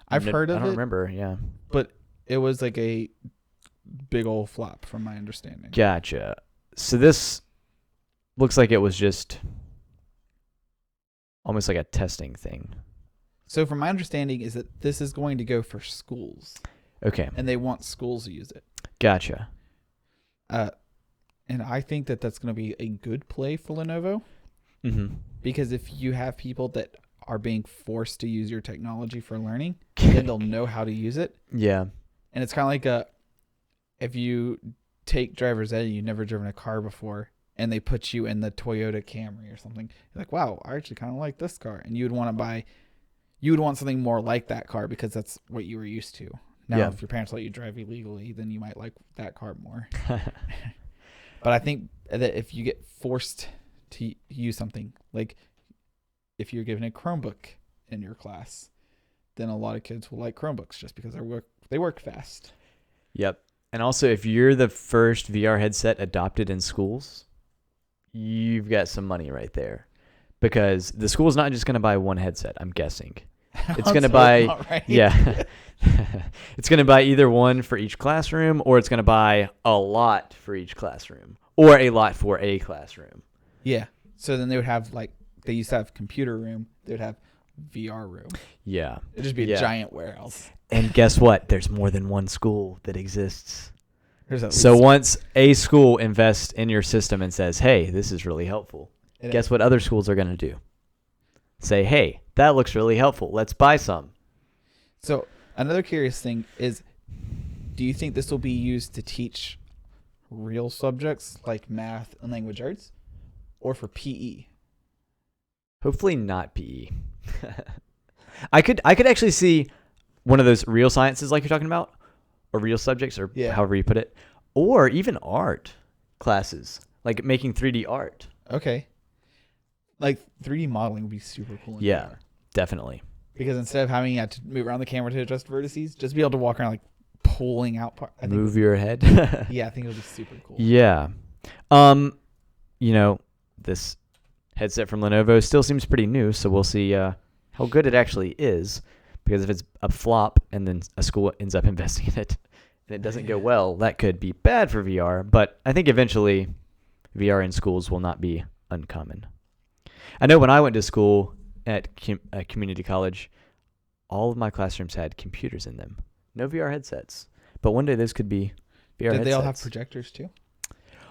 I've heard of it. I don't remember. Yeah. But it was like a big old flop from my understanding. Gotcha. So this looks like it was just almost like a testing thing. So from my understanding is that this is going to go for schools. Okay. And they want schools to use it. Gotcha. And I think that that's going to be a good play for Lenovo. Mm-hmm. Because if you have people that are being forced to use your technology for learning, then they'll know how to use it. Yeah. And it's kind of like if you take driver's ed and you've never driven a car before, and they put you in the Toyota Camry or something, you're like, wow, I actually kind of like this car. And you would want something more like that car because that's what you were used to. Now, if your parents let you drive illegally, then you might like that car more. But I think that if you get forced to use something, like if you're given a Chromebook in your class, then a lot of kids will like Chromebooks just because they work fast. Yep. And also, if you're the first VR headset adopted in schools, you've got some money right there. Because the school's not just going to buy one headset, I'm guessing. It's going to buy, right. Yeah. It's going to buy either one for each classroom, or it's going to buy a lot for each classroom, or a lot for a classroom. Yeah. So then they would have they used to have computer room. They would have VR room. Yeah. It'd just be a giant warehouse. And guess what? There's more than one school that exists. So once a school invests in your system and says, hey, this is really helpful, guess what other schools are going to do? Say, hey, that looks really helpful. Let's buy some. So another curious thing is, do you think this will be used to teach real subjects like math and language arts, or for PE? Hopefully not PE. I could actually see one of those real sciences like you're talking about, or real subjects, or however you put it, or even art classes, like making 3D art. Okay. Like 3D modeling would be super cool. Yeah, VR. Definitely. Because instead of having to move around the camera to adjust vertices, just be able to walk around pulling out part. Move your head. Yeah, I think it would be super cool. Yeah. This headset from Lenovo still seems pretty new, so we'll see how good it actually is. Because if it's a flop and then a school ends up investing in it and it doesn't go well, that could be bad for VR. But I think eventually VR in schools will not be uncommon. I know when I went to school at community college, all of my classrooms had computers in them. No VR headsets. But one day those could be VR headsets. Did they all have projectors too?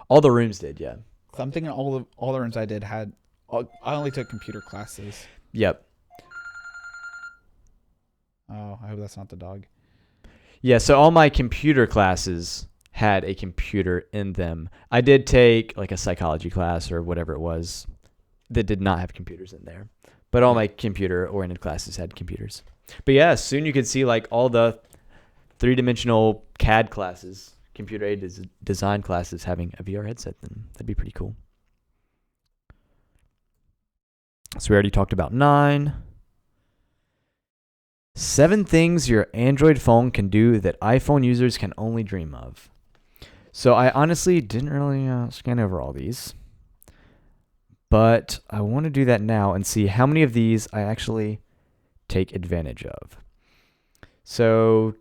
All the rooms did, yeah. Something in all the rooms I did had. I only took computer classes. Yep. Oh, I hope that's not the dog. Yeah, so all my computer classes had a computer in them. I did take like a psychology class or whatever it was that did not have computers in there. But all my computer-oriented classes had computers. But yeah, soon you could see like all the three-dimensional CAD classes, computer-aided design classes having a VR headset. Then that'd be pretty cool. So we already talked about 9. 7 things your Android phone can do that iPhone users can only dream of. So I honestly didn't really scan over all these, but I want to do that now and see how many of these I actually take advantage of. So,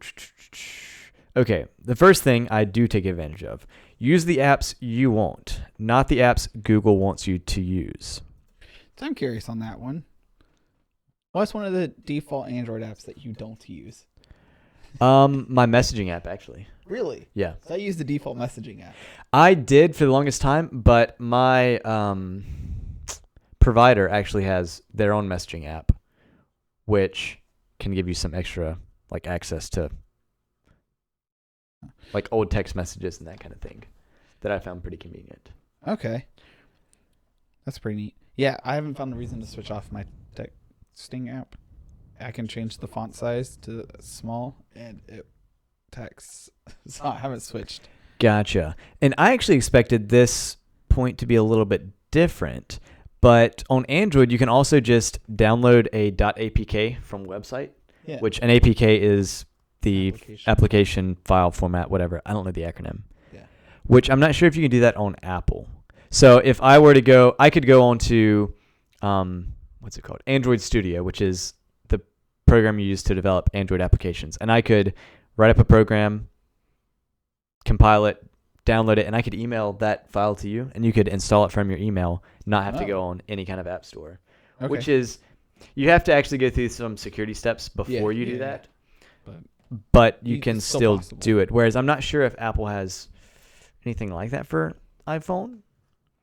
okay, the first thing I do take advantage of. Use the apps you want, not the apps Google wants you to use. So I'm curious on that one. What's one of the default Android apps that you don't use? My messaging app, actually. Really? Yeah. So I use the default messaging app. I did for the longest time, but my provider actually has their own messaging app, which can give you some extra like access to like old text messages and that kind of thing that I found pretty convenient. Okay. That's pretty neat. Yeah, I haven't found a reason to switch off my texting app. I can change the font size to small and it texts. So I haven't switched. Gotcha. And I actually expected this point to be a little bit different, but on Android you can also just download a .apk from website, which an APK is the application file format, whatever. I don't know the acronym. Yeah. Which I'm not sure if you can do that on Apple. So if I were to go, I could go on to, what's it called? Android Studio, which is the program you use to develop Android applications. And I could write up a program, compile it, download it, and I could email that file to you, and you could install it from your email, not have to go on any kind of app store, which is, you have to actually go through some security steps before you do that. But you can still do it. Whereas I'm not sure if Apple has anything like that for iPhone.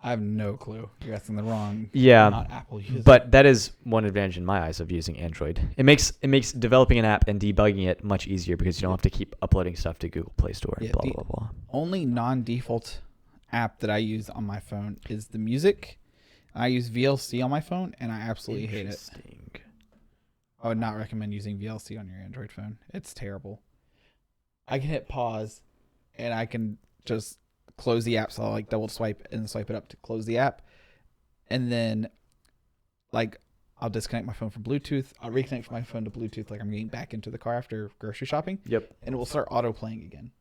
I have no clue. You're asking the wrong. Yeah, not Apple user. But that is one advantage in my eyes of using Android. It makes developing an app and debugging it much easier because you don't have to keep uploading stuff to Google Play Store. Yeah, blah blah blah. Only non-default app that I use on my phone is the music. I use VLC on my phone, and I absolutely hate it. I would not recommend using VLC on your Android phone. It's terrible. I can hit pause, and I can just close the app. So I'll like double swipe and swipe it up to close the app. And then like I'll disconnect my phone from Bluetooth. I'll reconnect my phone to Bluetooth like I'm getting back into the car after grocery shopping. Yep. And it will start auto playing again.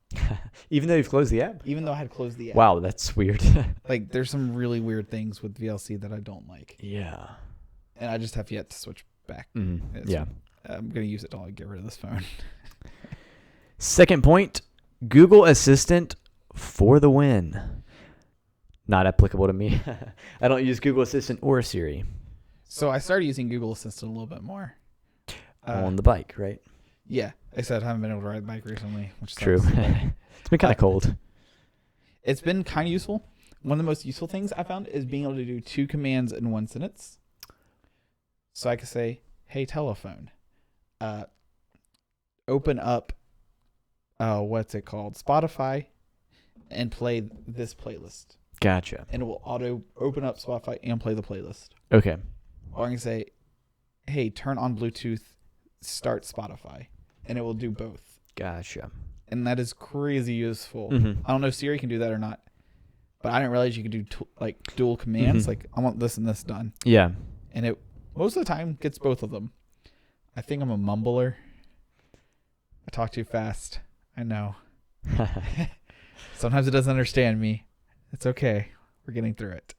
Even though you've closed the app? Even though I had closed the app. Wow, that's weird. Like there's some really weird things with VLC that I don't like. Yeah. And I just have yet to switch back. Mm-hmm. Yeah. I'm going to use it till I get rid of this phone. Second point, Google Assistant for the win. Not applicable to me. I don't use Google Assistant or Siri. So I started using Google Assistant a little bit more. On the bike, right? Yeah. I said I haven't been able to ride a bike recently, which true. It's been kind of cold. It's been kind of useful. One of the most useful things I found is being able to do 2 commands in one sentence. So I could say, hey, telephone, open up, what's it called? Spotify, and play this playlist. Gotcha. And it will auto open up Spotify and play the playlist. Okay. Or I can say, hey, turn on Bluetooth, start Spotify, and it will do both. Gotcha. And that is crazy useful. Mm-hmm. I don't know if Siri can do that or not, but I didn't realize you could do like dual commands. Mm-hmm. Like I want this and this done. Yeah. And it most of the time gets both of them. I think I'm a mumbler. I talk too fast. I know. Sometimes it doesn't understand me. It's okay. We're getting through it.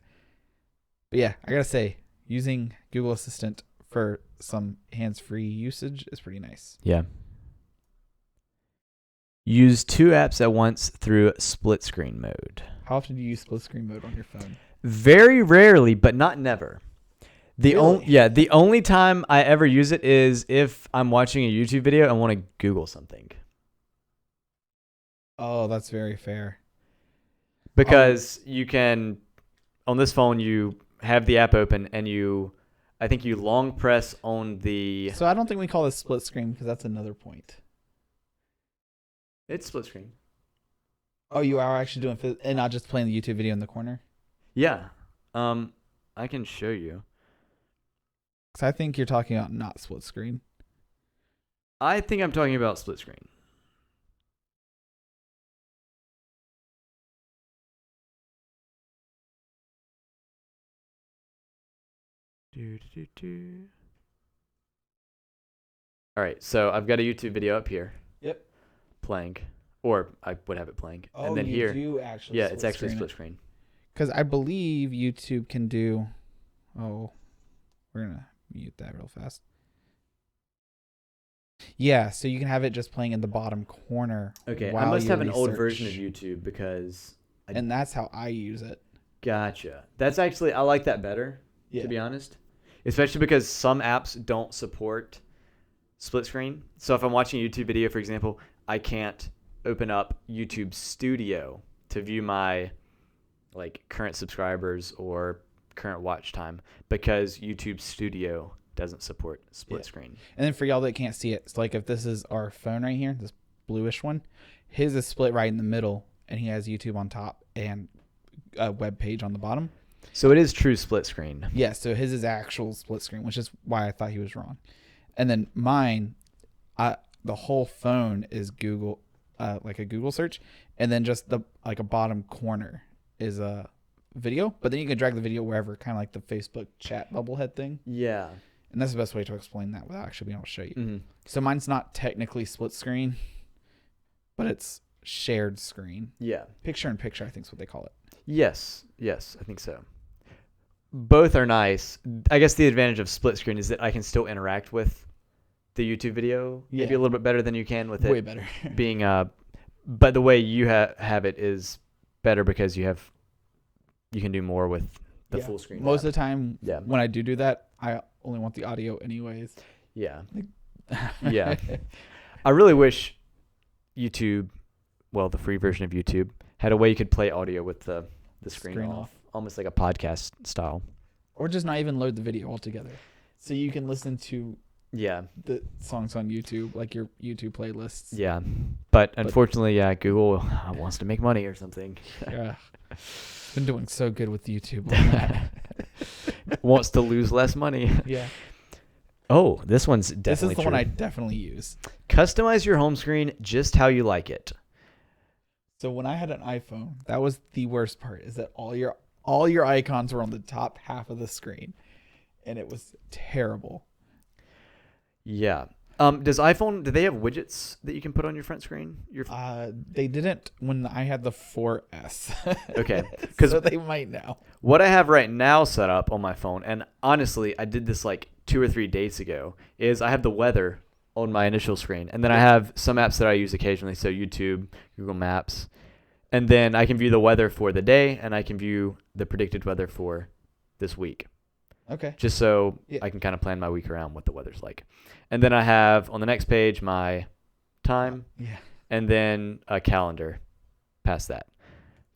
But yeah, I gotta say, using Google Assistant for some hands-free usage is pretty nice. Yeah. Use 2 apps at once through split screen mode. How often do you use split screen mode on your phone? Very rarely, but not never. The Really? only time I ever use it is if I'm watching a YouTube video and want to Google something. Oh, that's very fair. Because you can, on this phone, you have the app open and I think you long press on the... So I don't think we call this split screen because that's another point. It's split screen. Oh, you are actually doing and not just playing the YouTube video in the corner? Yeah. I can show you. Because I think you're talking about not split screen. I think I'm talking about split screen. All right, so I've got a YouTube video up here. Yep. Playing, or I would have it playing, Oh, and then you here, do actually. yeah, it's actually split screen. Because I believe YouTube can do. Oh, we're gonna mute that real fast. Yeah, so you can have it just playing in the bottom corner. Okay, I must have an old version of YouTube because. And that's how I use it. Gotcha. That's actually, I like that better, to be honest. Especially because some apps don't support split screen. So if I'm watching a YouTube video, for example, I can't open up YouTube Studio to view my current subscribers or current watch time because YouTube Studio doesn't support split screen. And then for y'all that can't see it, it's like if this is our phone right here, this bluish one, his is split right in the middle, and he has YouTube on top and a web page on the bottom. So it is true split screen. Yeah, so his is actual split screen, which is why I thought he was wrong. And then mine, the whole phone is Google, like a Google search, and then just a bottom corner is a video, but then you can drag the video wherever, kind of like the Facebook chat bubblehead thing. Yeah. And that's the best way to explain that without actually being able to show you. Mm-hmm. So mine's not technically split screen, but it's shared screen. Yeah. Picture in picture, I think is what they call it. Yes, I think so. Both are nice. I guess the advantage of split screen is that I can still interact with the YouTube video maybe a little bit better than you can with it. Way better. being but the way you have it is better because you can do more with the full screen. Most of the time, yeah. When I do that, I only want the audio anyways. Yeah. Yeah. I really wish YouTube, well, the free version of YouTube, had a way you could play audio with the screen off, almost like a podcast style. Or just not even load the video altogether. So you can listen to the songs on YouTube, like your YouTube playlists. Yeah. But unfortunately, Google wants to make money or something. Yeah. Been doing so good with YouTube on that. Wants to lose less money. Yeah. Oh, this one's definitely This is the true. one I definitely use. Customize your home screen just how you like it. So when I had an iPhone, that was the worst part, is that all your icons were on the top half of the screen, and it was terrible. Yeah. Do they have widgets that you can put on your front screen? They didn't when I had the 4S. Okay. So they might now. What I have right now set up on my phone, and honestly, I did this like 2 or 3 days ago, is I have the weather on my initial screen. And then I have some apps that I use occasionally, so YouTube, Google Maps. And then I can view the weather for the day, and I can view the predicted weather for this week. Okay. Just so I can kind of plan my week around what the weather's like. And then I have on the next page my time. Yeah. And then a calendar past that.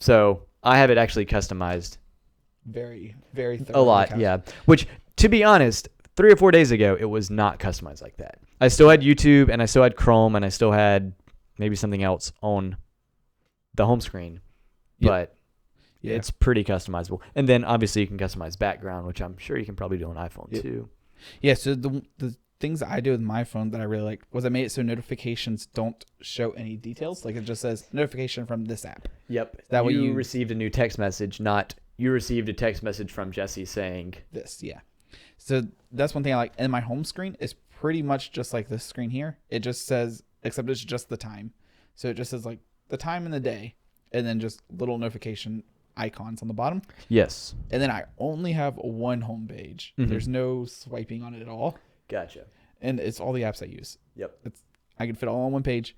So I have it actually customized. Very, very a lot, yeah. Which, to be honest, 3 or 4 days ago, it was not customized like that. I still had YouTube, and I still had Chrome, and I still had maybe something else on the home screen. Yep. But it's pretty customizable. And then, obviously, you can customize background, which I'm sure you can probably do on iPhone, too. Yeah, so the things that I do with my phone that I really like was I made it so notifications don't show any details. Like, it just says notification from this app. Yep. That way you received a new text message, not you received a text message from Jesse saying this. Yeah. So that's one thing I like. And my home screen is pretty much just like this screen here. It just says, except it's just the time. So it just says like the time and the day, and then just little notification icons on the bottom. Yes. And then I only have one home page. Mm-hmm. There's no swiping on it at all. Gotcha. And it's all the apps I use. Yep. I can fit all on one page.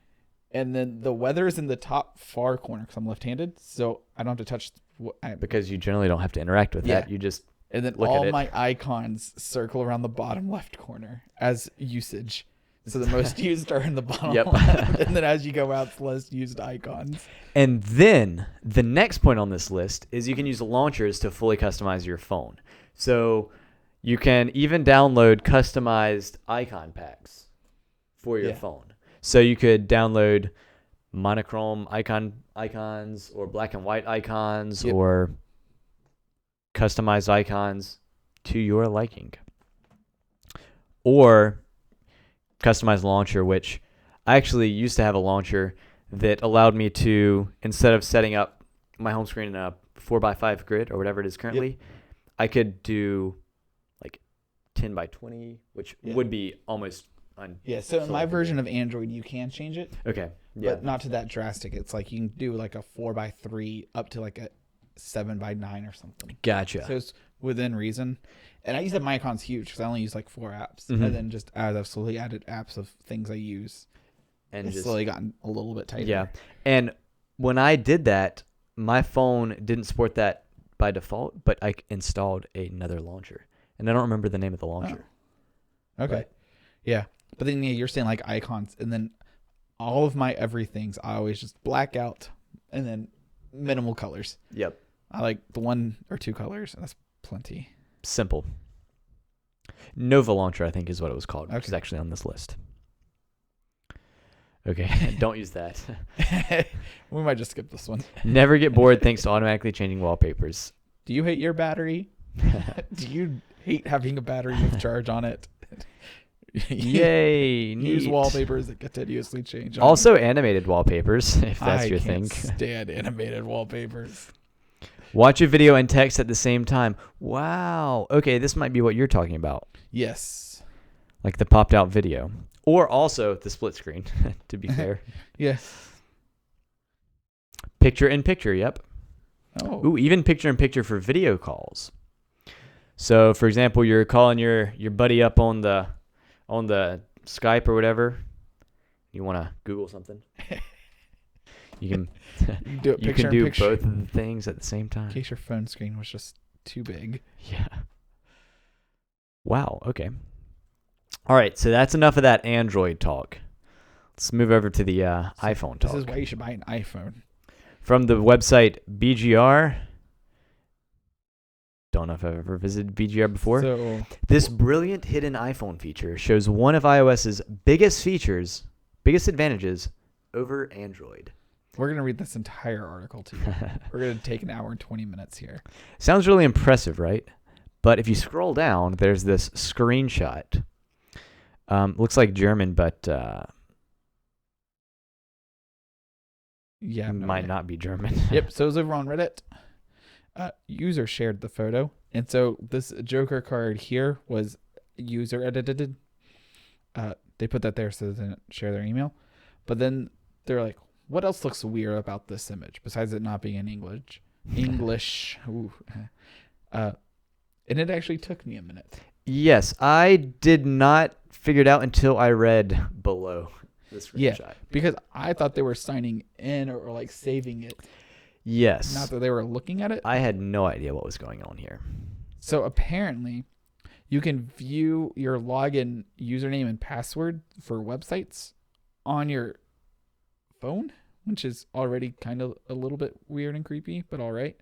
And then the weather is in the top far corner because I'm left-handed, so I don't have to touch. Because you generally don't have to interact with that. You just and then all my icons circle around the bottom left corner as usage. So the most used are in the bottom left. And then as you go out, it's less used icons. And then the next point on this list is you can use launchers to fully customize your phone. So you can even download customized icon packs for your phone. So you could download monochrome icons or black and white icons or customized icons to your liking. Or customized launcher, which I actually used to have a launcher that allowed me to, instead of setting up my home screen in a 4x5 grid or whatever it is currently, I could do like 10 by 20, which would be almost Yeah, so in my version of Android, you can change it. Okay. Yeah. But not to that drastic. It's like you can do like a 4:3 up to like a 7:9 or something. Gotcha. So it's within reason. And I use that my icon's huge because I only use like 4 apps. And then just as I've slowly added apps of things I use, and it's slowly gotten a little bit tighter. Yeah. And when I did that, my phone didn't support that by default, but I installed another launcher. And I don't remember the name of the launcher. Oh. Okay. Yeah. But then you're saying like icons, and then all of my everythings I always just black out and then minimal colors. Yep. I like the 1 or 2 colors, and that's plenty. Simple. Nova Launcher, I think, is what it was called, which is actually on this list. Okay, don't use that. We might just skip this one. Never get bored thanks to automatically changing wallpapers. Do you hate your battery? Do you hate having a battery with charge on it? Yay! Use wallpapers that continuously change. Also, animated wallpapers, if that's your thing. I can't stand animated wallpapers. Watch a video and text at the same time. Wow. Okay, this might be what you're talking about. Yes. Like the popped out video. Or also the split screen, to be fair. Yes. Picture in picture, yep. Oh. Ooh, even picture in picture for video calls. So, for example, you're calling your buddy up on the Skype or whatever. You want to Google something. You can do it you can do both of the things at the same time. In case your phone screen was just too big. Yeah. Wow. Okay. All right. So that's enough of that Android talk. Let's move over to the iPhone talk. This is why you should buy an iPhone. From the website BGR. Don't know if I've ever visited BGR before. So, this brilliant hidden iPhone feature shows one of iOS's biggest advantages over Android. We're going to read this entire article to you. We're going to take an hour and 20 minutes here. Sounds really impressive, right? But if you scroll down, there's this screenshot. Looks like German, but might not be German. Yep. So it was over on Reddit. User shared the photo. And so this Joker card here was user edited. They put that there so they didn't share their email. But then they're like, what else looks weird about this image besides it not being in English? Ooh. And it actually took me a minute. Yes, I did not figure it out until I read below the screenshot. Yeah, because I thought they were signing in or like saving it. Yes. Not that they were looking at it. I had no idea what was going on here. So apparently, you can view your login username and password for websites on your phone, which is already kind of a little bit weird and creepy, but all right.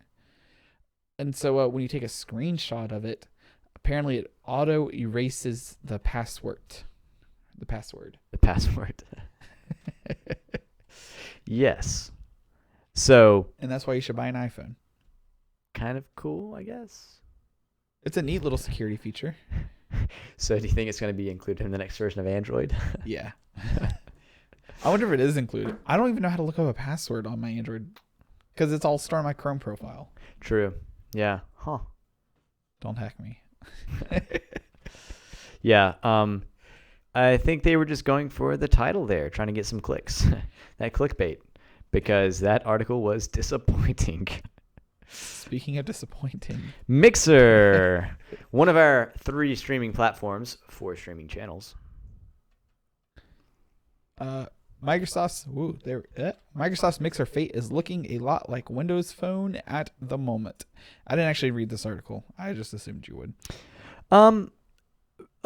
And so when you take a screenshot of it, apparently it auto erases the password. Yes. So. And that's why you should buy an iPhone. Kind of cool, I guess. It's a neat little security feature. So do you think it's going to be included in the next version of Android? Yeah. I wonder if it is included. I don't even know how to look up a password on my Android because it's all stored on my Chrome profile. True. Yeah. Huh. Don't hack me. Yeah. I think they were just going for the title there, trying to get some clicks. That clickbait. Because that article was disappointing. Speaking of disappointing. Mixer. One of our 3 streaming platforms, 4 streaming channels. Microsoft's Mixer fate is looking a lot like Windows Phone at the moment. I didn't actually read this article. I just assumed you would. A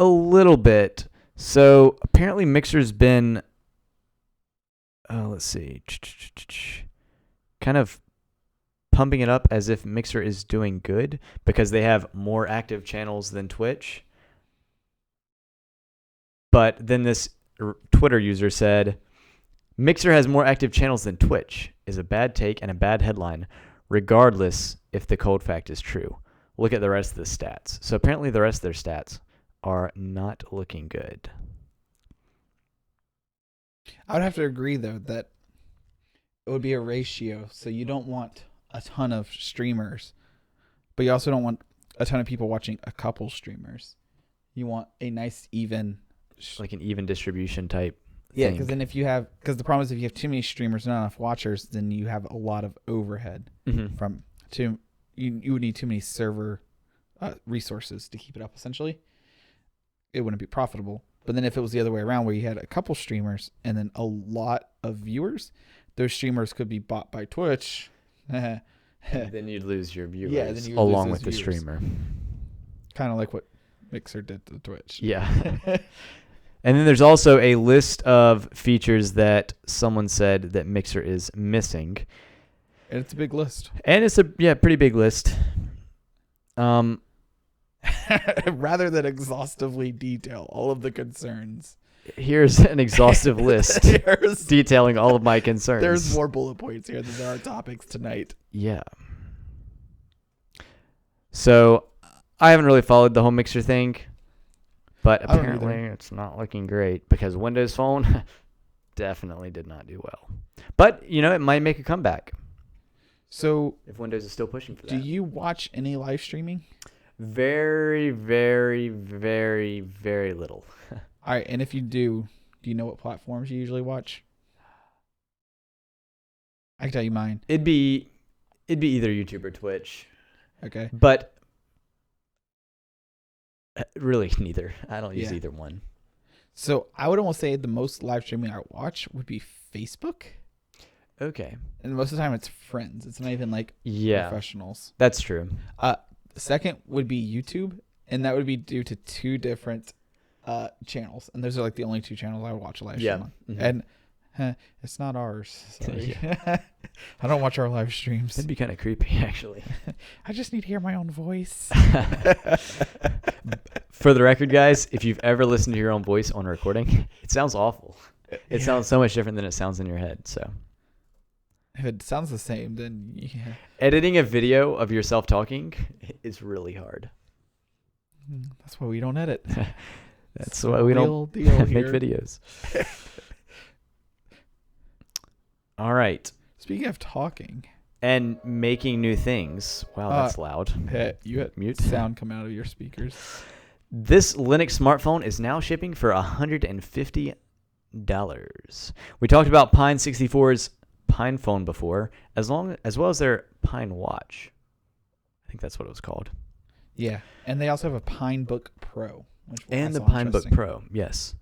little bit. So apparently Mixer's been let's see, kind of pumping it up as if Mixer is doing good because they have more active channels than Twitch. But then this Twitter user said, Mixer has more active channels than Twitch is a bad take and a bad headline, regardless if the cold fact is true. Look at the rest of the stats. So apparently the rest of their stats are not looking good. I would have to agree, though, that it would be a ratio. So you don't want a ton of streamers, but you also don't want a ton of people watching a couple streamers. You want a nice, even like an even distribution type. Yeah, because then because the problem is if you have too many streamers, not enough watchers, then you have a lot of overhead from you would need too many server resources to keep it up. Essentially, it wouldn't be profitable. But then if it was the other way around, where you had a couple streamers and then a lot of viewers, those streamers could be bought by Twitch. Then you'd lose your viewers then you would along lose with the viewers. streamer. Kind of like what Mixer did to Twitch. Yeah. And then there's also a list of features that someone said that Mixer is missing. And it's a big list. And it's a pretty big list. Rather than exhaustively detail all of the concerns. Here's an exhaustive list detailing all of my concerns. There's more bullet points here than there are topics tonight. Yeah. So I haven't really followed the home Mixer thing. But apparently it's not looking great because Windows Phone definitely did not do well. But, it might make a comeback. So if Windows is still pushing for that. Do you watch any live streaming? Very, very, very, very little. All right. And if you do you know what platforms you usually watch? I can tell you mine. It'd be either YouTube or Twitch. Okay. But really neither. I don't use either one. So I would almost say the most live streaming I watch would be Facebook. Okay. And most of the time it's friends. It's not even like professionals. That's true. The second would be YouTube, and that would be due to two different channels. And those are like the only two channels I watch a live stream on. Mm-hmm. And it's not ours. Sorry. I don't watch our live streams. That'd be kind of creepy, actually. I just need to hear my own voice. For the record, guys, if you've ever listened to your own voice on a recording, it sounds awful. It sounds so much different than it sounds in your head. So if it sounds the same, then editing a video of yourself talking is really hard. That's why we don't edit. That's why we don't make videos. All right. Speaking of talking and making new things. Wow, that's loud. You had mute sound come out of your speakers. This Linux smartphone is now shipping for $150. We talked about Pine 64's Pine phone before, as well as their Pine Watch. I think that's what it was called. Yeah, and they also have a Pine Book Pro. And the Pine Book Pro, yes.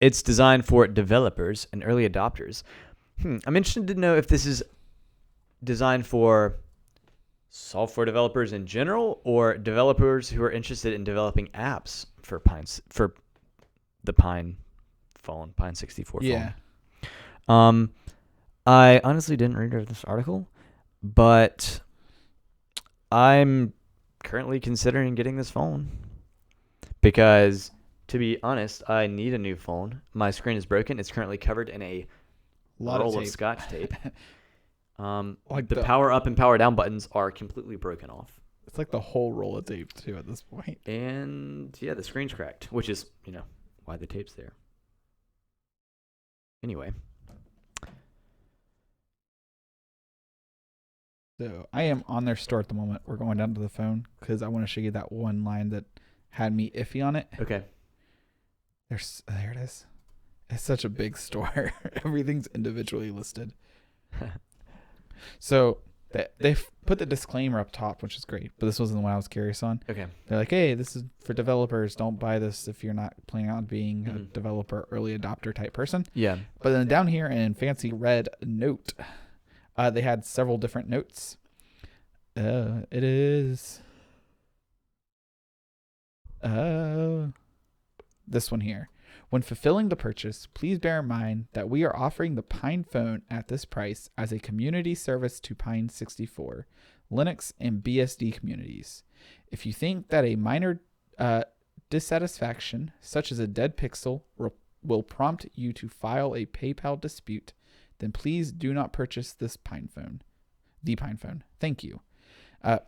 It's designed for developers and early adopters. I'm interested to know if this is designed for software developers in general or developers who are interested in developing apps for the Pine phone, Pine 64 phone. Yeah. I honestly didn't read this article, but I'm currently considering getting this phone because, to be honest, I need a new phone. My screen is broken. It's currently covered in a roll of Scotch tape. Like the power up and power down buttons are completely broken off. It's like the whole roll of tape too at this point. And yeah, the screen's cracked, which is, why the tape's there. Anyway. So I am on their store at the moment. We're going down to the phone because I want to show you that one line that had me iffy on it. Okay. There it is. It's such a big store. Everything's individually listed. So they've put the disclaimer up top, which is great. But this wasn't the one I was curious on. Okay. They're like, hey, this is for developers. Don't buy this if you're not planning on being a developer, early adopter type person. Yeah. But then down here in fancy red note, they had several different notes. It is this one here. When fulfilling the purchase, please bear in mind that we are offering the Pine phone at this price as a community service to Pine 64, Linux, and BSD communities. If you think that a minor dissatisfaction, such as a dead pixel, will prompt you to file a PayPal dispute, then please do not purchase this Pine phone. The Pine phone. Thank you. And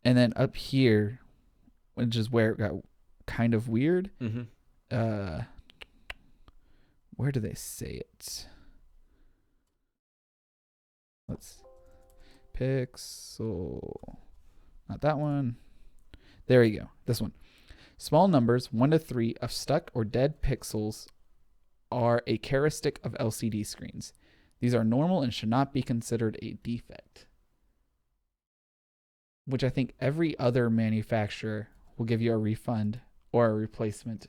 then up here, which is where it got kind of weird. Where do they say it? Pixel. Not that one. There you go. This one. Small numbers, 1 to 3, of stuck or dead pixels are a characteristic of LCD screens. These are normal and should not be considered a defect. Which I think every other manufacturer will give you a refund or a replacement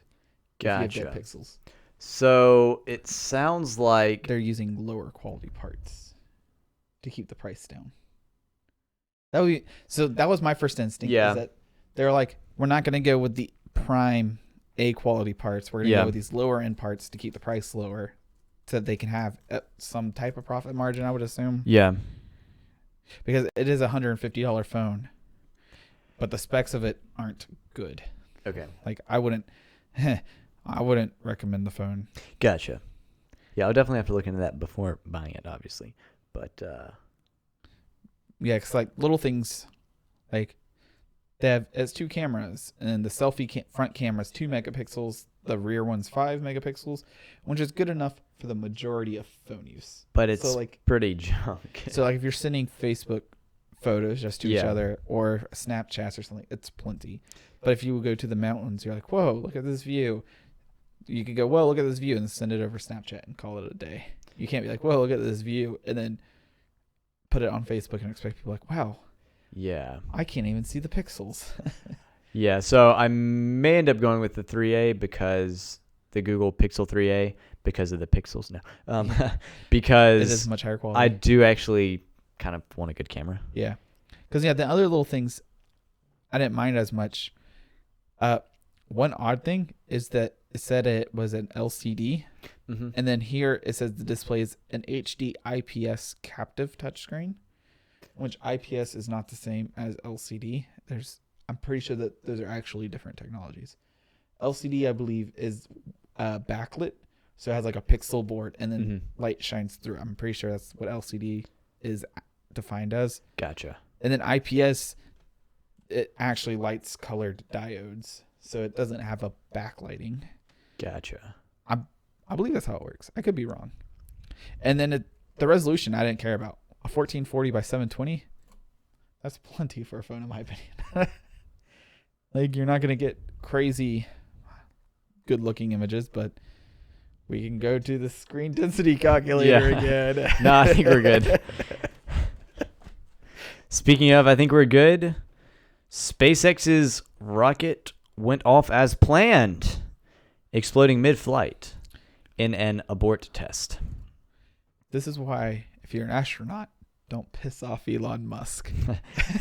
if you have dead pixels. So it sounds like they're using lower quality parts to keep the price down. That was my first instinct. Yeah. Is that they're like, we're not going to go with the prime A quality parts. We're going to go with these lower end parts to keep the price lower, so that they can have some type of profit margin, I would assume. Yeah. Because it is a $150 phone, but the specs of it aren't good. Okay. Like I wouldn't recommend the phone. Gotcha. Yeah, I'll definitely have to look into that before buying it, obviously. But yeah, because like little things, like it's 2 cameras, and the selfie front camera is 2 megapixels. The rear one's 5 megapixels, which is good enough for the majority of phone use. But it's pretty junk. So like if you're sending Facebook photos just to each other or Snapchats or something, it's plenty. But if you go to the mountains, you're like, whoa, look at this view. You could go, well, look at this view, and send it over Snapchat and call it a day. You can't be like, whoa, look at this view, and then put it on Facebook and expect people like, wow. Yeah. I can't even see the pixels. Yeah, so I may end up going with the 3A because the Google Pixel 3A because of the pixels. No, because it is much higher quality. I do actually kind of want a good camera. Yeah, because the other little things I didn't mind as much. One odd thing is that it said it was an LCD, and then here it says the display is an HD IPS captive touchscreen, which IPS is not the same as LCD. I'm pretty sure that those are actually different technologies. LCD, I believe, is backlit, so it has like a pixel board, and then light shines through. I'm pretty sure that's what LCD is defined as. Gotcha. And then IPS, it actually lights colored diodes, so it doesn't have a backlighting. Gotcha. I believe that's how it works. I could be wrong. And then the resolution I didn't care about. A 1440 by 720. That's plenty for a phone, in my opinion. Like, you're not going to get crazy good looking images, but we can go to the screen density calculator again. No, I think we're good. Speaking of, I think we're good. SpaceX's rocket went off as planned, exploding mid-flight in an abort test. This is why, if you're an astronaut, don't piss off Elon Musk.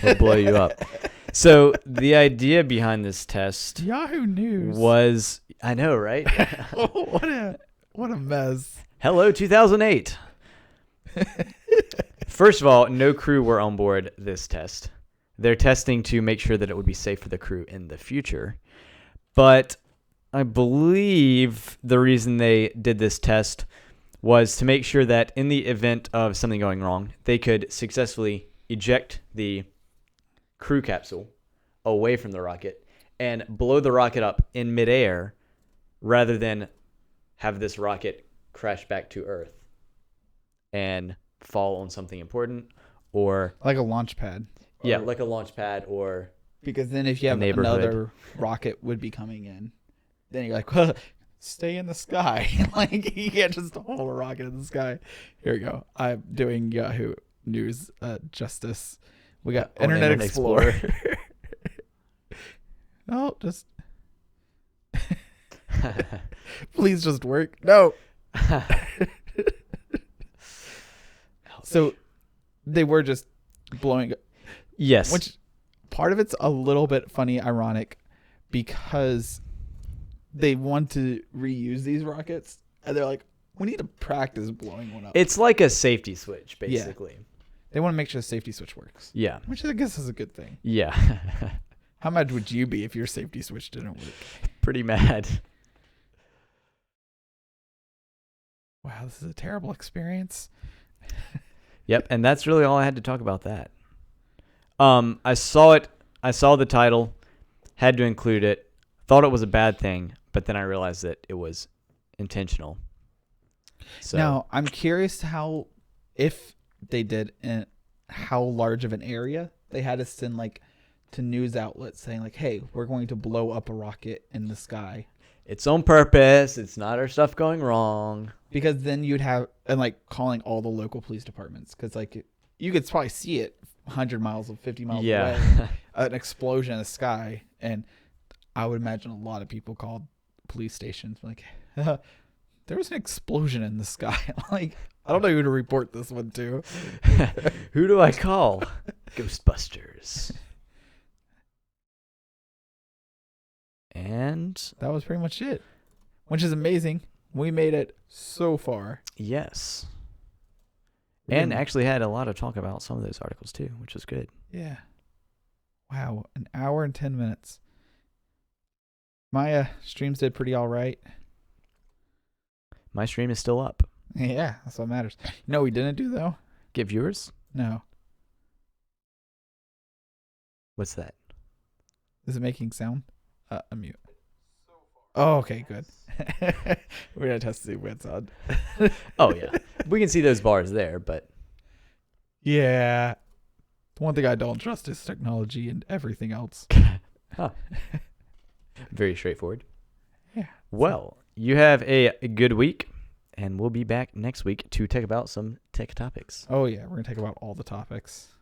He'll blow you up. So the idea behind this test Yahoo News was, I know, right? What a mess. Hello, 2008. First of all, no crew were on board this test. They're testing to make sure that it would be safe for the crew in the future. But I believe the reason they did this test was to make sure that in the event of something going wrong, they could successfully eject the crew capsule away from the rocket and blow the rocket up in midair rather than have this rocket crash back to Earth and fall on something important or... like a launch pad. Yeah, like a launch pad or... because then if you have another rocket would be coming in, then you're like, well, stay in the sky. Like, you can't just hold a rocket in the sky. Here we go. I'm doing Yahoo News justice. We got Internet Explorer. No, just... please just work. No. So they were just blowing... yes. Which part of it's a little bit funny, ironic, because they want to reuse these rockets, and they're like, we need to practice blowing one up. It's like a safety switch, basically. Yeah. They want to make sure the safety switch works. Yeah. Which I guess is a good thing. Yeah. How mad would you be if your safety switch didn't work? Pretty mad. Wow, this is a terrible experience. Yep, and that's really all I had to talk about that. I saw it. I saw the title, had to include it, thought it was a bad thing, but then I realized that it was intentional. So now, I'm curious if they did, and how large of an area they had to send like to news outlets saying like, "Hey, we're going to blow up a rocket in the sky." It's on purpose. It's not our stuff going wrong. Because then you'd have, and like calling all the local police departments, because like you could probably see it 100 miles or 50 miles away, an explosion in the sky, and I would imagine a lot of people called police stations like, there was an explosion in the sky. Like, I don't know who to report this one to. Who do I call? Ghostbusters. And that was pretty much it, which is amazing. We made it so far. Yes. And actually had a lot of talk about some of those articles too, which was good. Yeah. Wow. An hour and 10 minutes. My streams did pretty all right. My stream is still up. Yeah, that's what matters. You know what we didn't do, though? Get viewers? No. What's that? Is it making sound? Unmute. Oh, okay, good. We're going to test to see if it's on. Oh, yeah. We can see those bars there, but... Yeah. The one thing I don't trust is technology and everything else. Huh. Very straightforward. Yeah. Well, you have a good week, and we'll be back next week to talk about some tech topics. Oh, yeah. We're going to talk about all the topics.